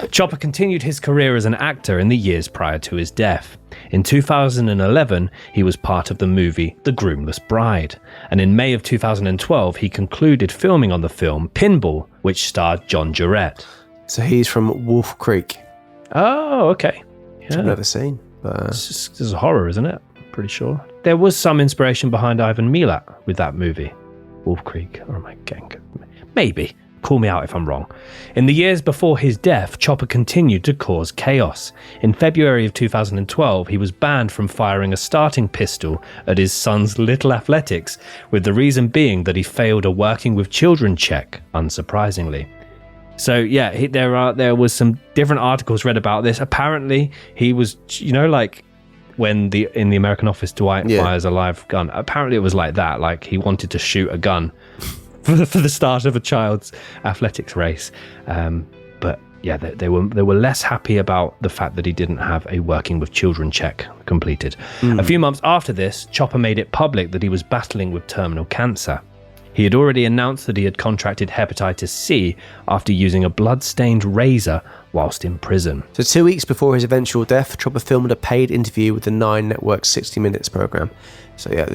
Chopper continued his career as an actor in the years prior to his death. In 2011, he was part of the movie The Groomless Bride. And in May of 2012, he concluded filming on the film Pinball, which starred John Jarrett. So he's from Wolf Creek. Oh, okay. Which I've never seen. But This is a horror, isn't it? Pretty sure. There was some inspiration behind Ivan Milat with that movie. Wolf Creek, or am I getting... Maybe. Call me out if I'm wrong. In the years before his death, Chopper continued to cause chaos. In February of 2012, he was banned from firing a starting pistol at his son's Little Athletics, with the reason being that he failed a working with children check, unsurprisingly. So yeah, there was some different articles read about this. Apparently, he was, when in the American Office Dwight fires a live gun. Apparently, it was like that. Like he wanted to shoot a gun for the start of a child's athletics race. But yeah, they were less happy about the fact that he didn't have a working with children check completed. A few months after this, Chopper made it public that he was battling with terminal cancer. He had already announced that he had contracted hepatitis C after using a blood-stained razor whilst in prison. So 2 weeks before his eventual death, Chopper filmed a paid interview with the 9 Network 60 Minutes programme. So yeah,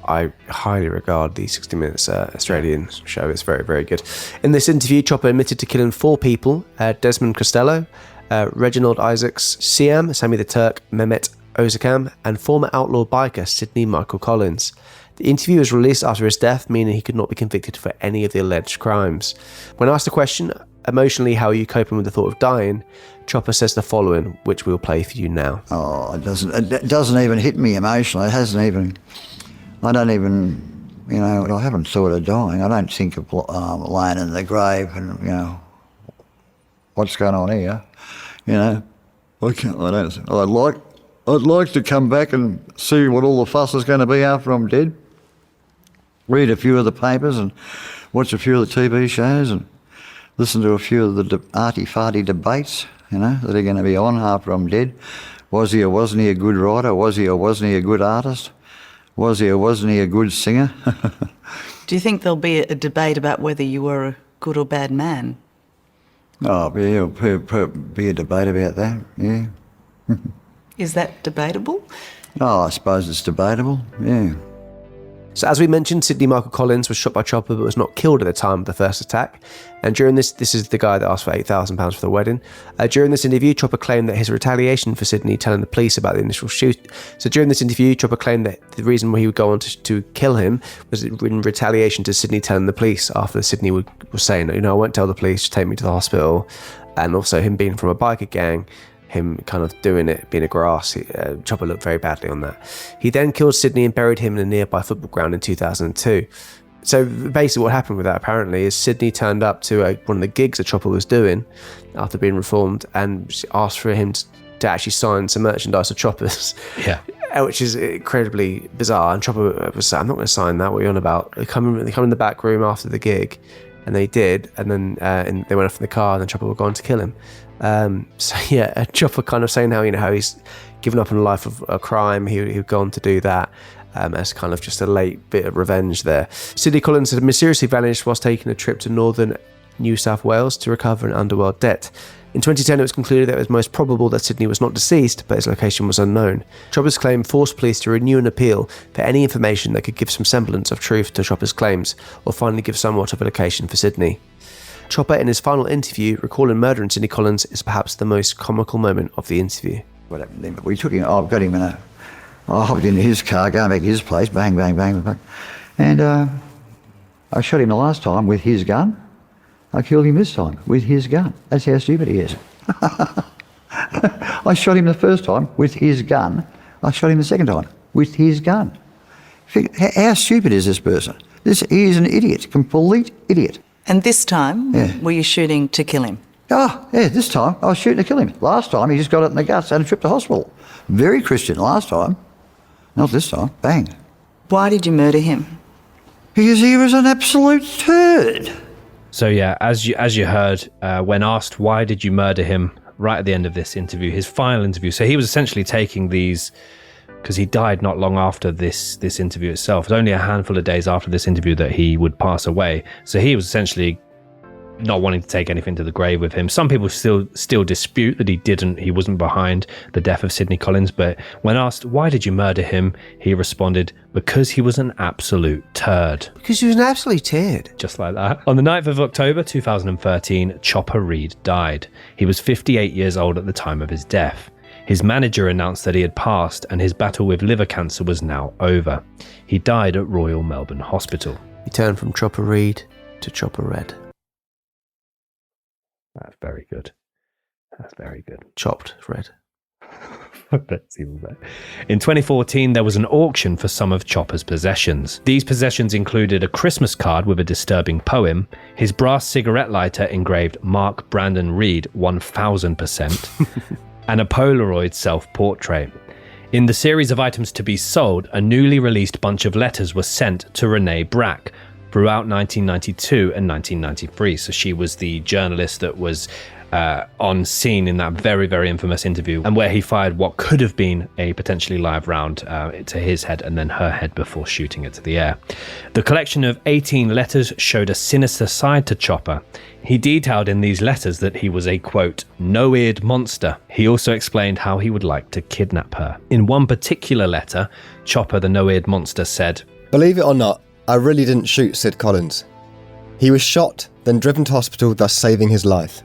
I highly regard the 60 Minutes Australian show. It's very, very good. In this interview, Chopper admitted to killing 4 people: Desmond Costello, Reginald Isaacs, Siam, Sammy the Turk, Mehmet Ozakam, and former outlaw biker Sidney Michael Collins. The interview was released after his death, meaning he could not be convicted for any of the alleged crimes. When asked the question, emotionally, how are you coping with the thought of dying, Chopper says the following, which we'll play for you now. Oh, it doesn't even hit me emotionally. I haven't thought of dying. I don't think of laying in the grave and, what's going on here, I'd like to come back and see what all the fuss is going to be after I'm dead. Read a few of the papers and watch a few of the TV shows and listen to a few of the arty-farty debates, that are going to be on after I'm dead. Was he or wasn't he a good writer? Was he or wasn't he a good artist? Was he or wasn't he a good singer? Do you think there'll be a debate about whether you were a good or bad man? Oh, yeah, be a debate about that, yeah. Is that debatable? Oh, I suppose it's debatable, yeah. So as we mentioned, Sidney Michael Collins was shot by Chopper but was not killed at the time of the first attack. And during this is the guy that asked for £8,000 for the wedding. During this interview, Chopper claimed that his retaliation for Sidney telling the police about the initial shoot. So during this interview, Chopper claimed that the reason why he would go on to kill him was in retaliation to Sidney telling the police after Sidney was saying, I won't tell the police, just take me to the hospital. And also him being from a biker gang, him kind of doing it, being a grass. Chopper looked very badly on that. He then killed Sidney and buried him in a nearby football ground in 2002. So basically what happened with that apparently is Sidney turned up to one of the gigs that Chopper was doing after being reformed and asked for him to actually sign some merchandise of Chopper's. Yeah. Which is incredibly bizarre. And Chopper was saying, I'm not going to sign that, what are you on about? They come in the back room after the gig, and they did, and then they went off in the car, and then Chopper were going to kill him. Chopper kind of saying how he's given up on a life of a crime, he would go on to do that as kind of just a late bit of revenge there. Sidney Collins had mysteriously vanished whilst taking a trip to northern New South Wales to recover an Underworld debt. In 2010, it was concluded that it was most probable that Sidney was not deceased, but his location was unknown. Chopper's claim forced police to renew an appeal for any information that could give some semblance of truth to Chopper's claims, or finally give somewhat of a location for Sidney. Chopper, in his final interview, recalling murdering Sidney Collins, is perhaps the most comical moment of the interview. What happened then? We took him, I got him I hopped into his car, going back to his place, bang, bang, bang, bang. And I shot him the last time with his gun. I killed him this time with his gun. That's how stupid he is. I shot him the first time with his gun. I shot him the second time with his gun. How stupid is this person? He is an idiot, complete idiot. And this time, were you shooting to kill him? Oh, yeah, this time I was shooting to kill him. Last time he just got it in the guts, had a trip to hospital. Very Christian last time. Not this time. Bang. Why did you murder him? Because he was an absolute turd. So yeah, as you heard, when asked why did you murder him, right at the end of this interview, his final interview. So he was essentially taking these, because he died not long after this interview itself. It was only a handful of days after this interview that he would pass away. So he was essentially not wanting to take anything to the grave with him. Some people still dispute that he wasn't behind the death of Sidney Collins, but when asked why did you murder him, he responded, because he was an absolute turd. Because he was an absolute turd. Just like that. On the 9th of October 2013, Chopper Read died. He was 58 years old at the time of his death. His manager announced that he had passed and his battle with liver cancer was now over. He died at Royal Melbourne Hospital. He turned from Chopper Read to Chopper Red. That's very good. That's very good. Chopped red. That's even better. In 2014, there was an auction for some of Chopper's possessions. These possessions included a Christmas card with a disturbing poem, his brass cigarette lighter engraved Mark Brandon Reed 1000%, and a Polaroid self-portrait. In the series of items to be sold, a newly released bunch of letters were sent to Renee Brack throughout 1992 and 1993. So she was the journalist that was on scene in that very, very infamous interview, and where he fired what could have been a potentially live round to his head and then her head before shooting it to the air. The collection of 18 letters showed a sinister side to Chopper. He detailed in these letters that he was a, quote, no-eared monster. He also explained how he would like to kidnap her. In one particular letter, Chopper, the no-eared monster, said, "Believe it or not, I really didn't shoot Sid Collins. He was shot, then driven to hospital, thus saving his life.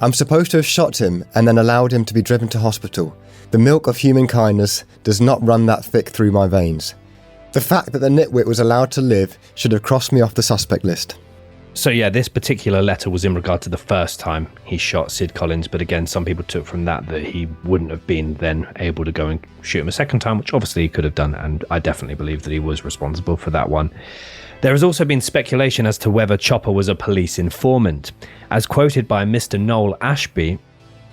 I'm supposed to have shot him and then allowed him to be driven to hospital. The milk of human kindness does not run that thick through my veins. The fact that the nitwit was allowed to live should have crossed me off the suspect list." So yeah, this particular letter was in regard to the first time he shot Sid Collins, but again, some people took from that he wouldn't have been then able to go and shoot him a second time, which obviously he could have done, and I definitely believe that he was responsible for that one. There has also been speculation as to whether Chopper was a police informant. As quoted by Mr. Noel Ashby,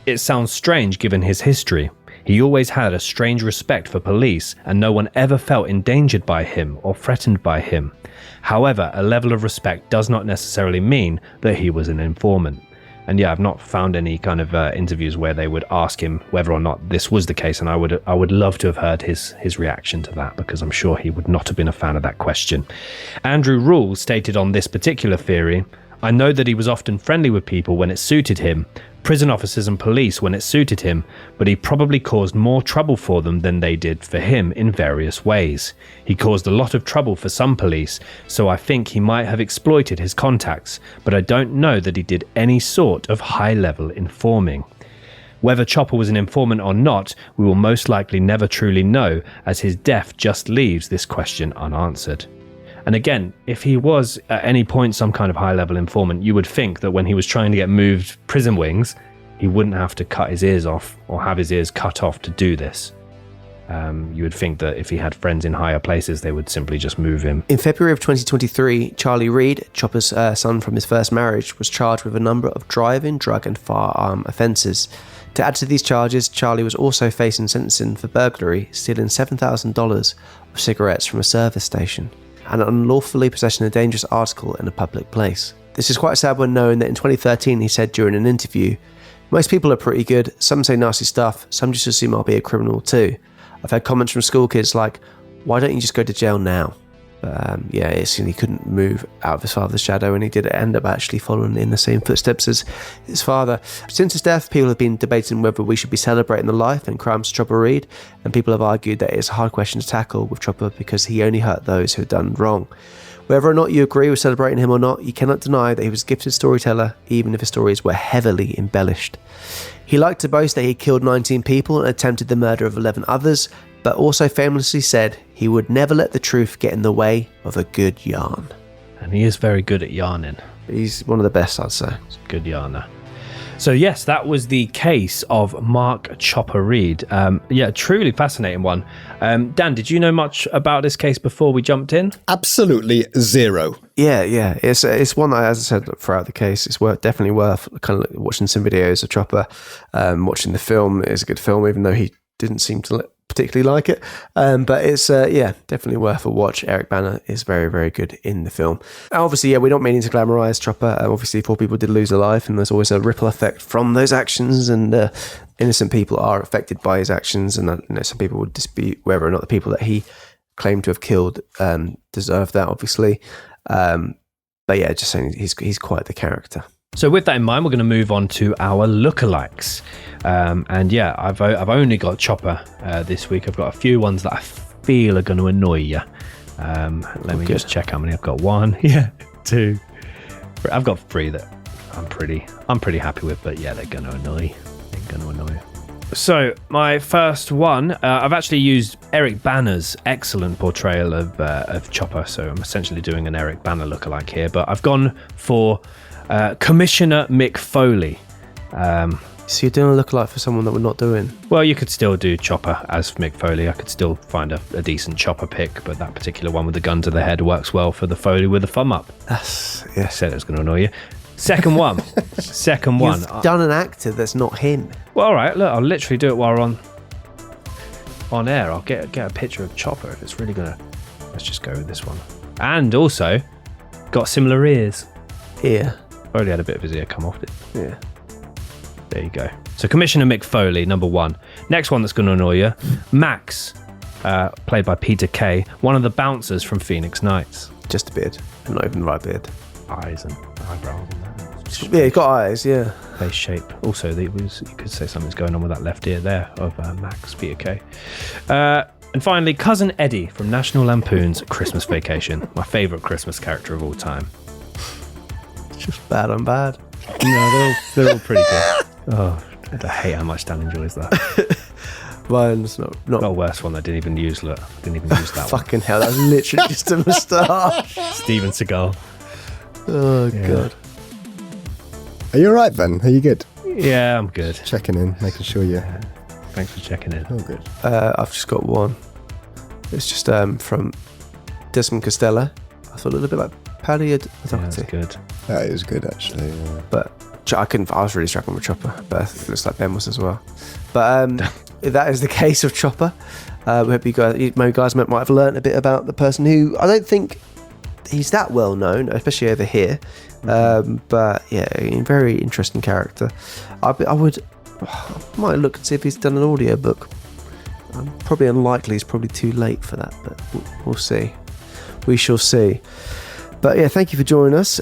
it sounds strange given his history. He always had a strange respect for police, and no one ever felt endangered by him or threatened by him. However, a level of respect does not necessarily mean that he was an informant. And yeah, I've not found any kind of interviews where they would ask him whether or not this was the case, and I would love to have heard his reaction to that, because I'm sure he would not have been a fan of that question. Andrew Rule stated on this particular theory, "I know that he was often friendly with people when it suited him, prison officers and police when it suited him, but he probably caused more trouble for them than they did for him in various ways. He caused a lot of trouble for some police, so I think he might have exploited his contacts, but I don't know that he did any sort of high-level informing." Whether Chopper was an informant or not, we will most likely never truly know, as his death just leaves this question unanswered. And again, if he was at any point some kind of high-level informant, you would think that when he was trying to get moved prison wings, he wouldn't have to cut his ears off or have his ears cut off to do this. You would think that if he had friends in higher places, they would simply just move him. In February of 2023, Charlie Reed, Chopper's son from his first marriage, was charged with a number of driving, drug and firearm offences. To add to these charges, Charlie was also facing sentencing for burglary, stealing $7,000 of cigarettes from a service station, and unlawfully possessing a dangerous article in a public place. This is quite sad when knowing that in 2013 he said during an interview, "Most people are pretty good, some say nasty stuff, some just assume I'll be a criminal too. I've had comments from school kids like, why don't you just go to jail now?" He couldn't move out of his father's shadow, and he did end up actually following in the same footsteps as his father. Since his death, people have been debating whether we should be celebrating the life and crimes of Chopper Reed, and people have argued that it's a hard question to tackle with Chopper because he only hurt those who had done wrong. Whether or not you agree with celebrating him or not, you cannot deny that he was a gifted storyteller, even if his stories were heavily embellished. He liked to boast that he killed 19 people and attempted the murder of 11 others, but also famously said he would never let the truth get in the way of a good yarn. And he is very good at yarning. He's one of the best, I'd say. He's a good yarner. So yes, that was the case of Mark Chopper Reed. Truly fascinating one. Dan, did you know much about this case before we jumped in? Absolutely zero. Yeah. It's one that, as I said throughout the case, it's definitely worth kind of watching some videos of Chopper. Watching the film is a good film, even though he didn't seem to particularly like it. But it's, definitely worth a watch. Eric Bana is very, very good in the film. Obviously, we're not meaning to glamorise Chopper. Obviously, 4 people did lose their life, and there's always a ripple effect from those actions, and innocent people are affected by his actions, and some people would dispute whether or not the people that he claimed to have killed deserve that, obviously. Just saying he's quite the character. So with that in mind, we're going to move on to our lookalikes. I've only got Chopper this week. I've got a few ones that I feel are going to annoy you. Let me just check how many I've got. 1, 2. I've got 3 that I'm pretty happy with, but yeah, they're going to annoy. So my first one, I've actually used Eric Bana's excellent portrayal of Chopper. So I'm essentially doing an Eric Bana lookalike here, but I've gone for Commissioner Mick Foley. So you're doing a lookalike for someone that we're not doing? Well, you could still do Chopper as Mick Foley. I could still find a decent Chopper pick, but that particular one with the gun to the head works well for the Foley with the thumb up. I said it was going to annoy you. Second one. You've done an actor that's not him. Well, all right. Look, I'll literally do it while we're on air. I'll get a picture of Chopper if it's really going to... Let's just go with this one. And also, got similar ears. Ear. Foley had a bit of his ear come off it. Yeah. There you go. So Commissioner Mick Foley, number 1. Next one that's going to annoy you. Max, played by Peter Kay, one of the bouncers from Phoenix Nights. Just a beard. Not even the right beard. Eyes and eyebrows and that. Yeah, he's got eyes, yeah. Face shape. Also, you could say something's going on with that left ear there of Max, Peter Kay. And finally, Cousin Eddie from National Lampoon's Christmas Vacation. My favourite Christmas character of all time. It's just bad on bad. No, they're all pretty good. Oh, I hate how much Dan enjoys that. Mine's not. Got a worse one I didn't even use. Look, I didn't even use that one. Fucking hell, that was literally just a moustache. Steven Seagal. Oh, yeah. God. Are you alright, Ben? Are you good? Yeah, I'm good. Checking in, making sure you're... Thanks for checking in. Oh, good. I've just got one. It's just from Desmond Costello. I thought a little bit like Paddy. That's good. That is good, actually. Yeah. But I was really struggling with Chopper, but it looks like Ben was as well. But that is the case of Chopper. We hope you guys might have learnt a bit about the person who I don't think he's that well known, especially over here. But yeah, very interesting character. I might look and see if he's done an audiobook. Probably unlikely. It's probably too late for that, but we'll see. We shall see. But yeah, thank you for joining us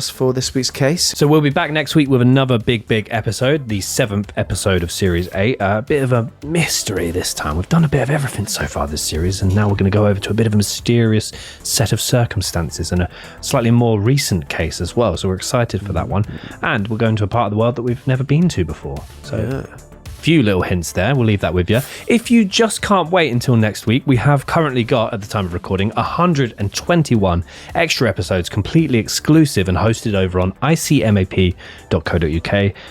for this week's case. So we'll be back next week with another big episode, the 7th episode of Series 8. A bit of a mystery this time. We've done a bit of everything so far this series, and now we're going to go over to a bit of a mysterious set of circumstances and a slightly more recent case as well. So we're excited for that one. And we're going to a part of the world that we've never been to before. So yeah. Few little hints there. We'll leave that with you. If you just can't wait until next week, we have currently got, at the time of recording, 121 extra episodes completely exclusive and hosted over on icmap.co.uk.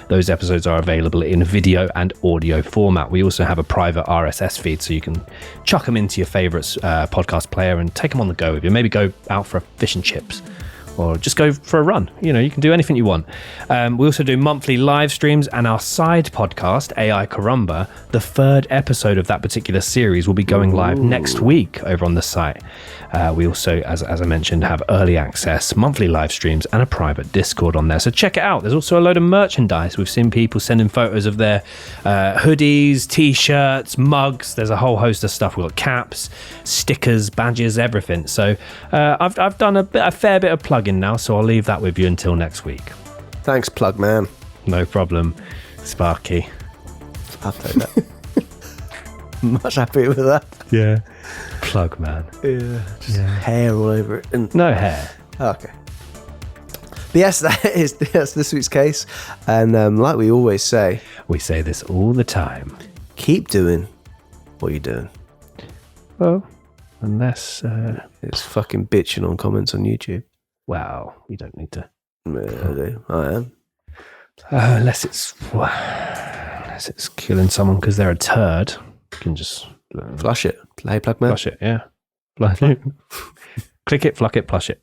Those episodes are available in video and audio format. We also have a private RSS feed, so you can chuck them into your favourite podcast player and take them on the go with you. Maybe go out for a fish and chips, or just go for a run. You can do anything you want. We also do monthly live streams, and our side podcast, AI Carumba, the 3rd episode of that particular series, will be going live next week over on the site. We also, as I mentioned, have early access, monthly live streams, and a private Discord on there. So check it out. There's also a load of merchandise. We've seen people sending photos of their hoodies, t-shirts, mugs. There's a whole host of stuff. We've got caps, stickers, badges, everything. So I've done a fair bit of plugging now, so I'll leave that with you until next week. Thanks, plug man. No problem, Sparky. I'll take that. Much happier with that. Yeah. Plug man. Yeah. Just hair all over it. And no hair. Okay. But yes, that's this week's case. And like we always say, we say this all the time. Keep doing what you're doing. Well, unless it's fucking bitching on comments on YouTube. Wow, you don't need to. Yeah, I do. I am. Unless it's killing someone because they're a turd, you can just flush it. Hey, plug man. Flush it, yeah. Flush it. Click it, fluck it, plush it.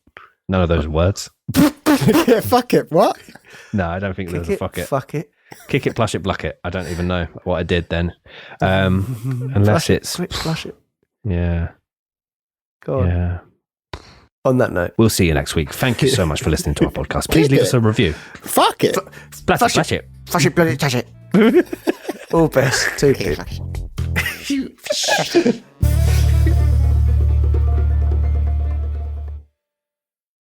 None of those words. Yeah, fuck it. What? No, I don't think there's a fuck it. Fuck it. Kick it, plush it, bluck it. I don't even know what I did then. Unless it's quick, flush it. Yeah. God. Yeah. On that note, we'll see you next week. Thank you so much for listening to our podcast. Please leave us a review. Fuck it. Flush it. Flush it, bloody touch it. All best. Two.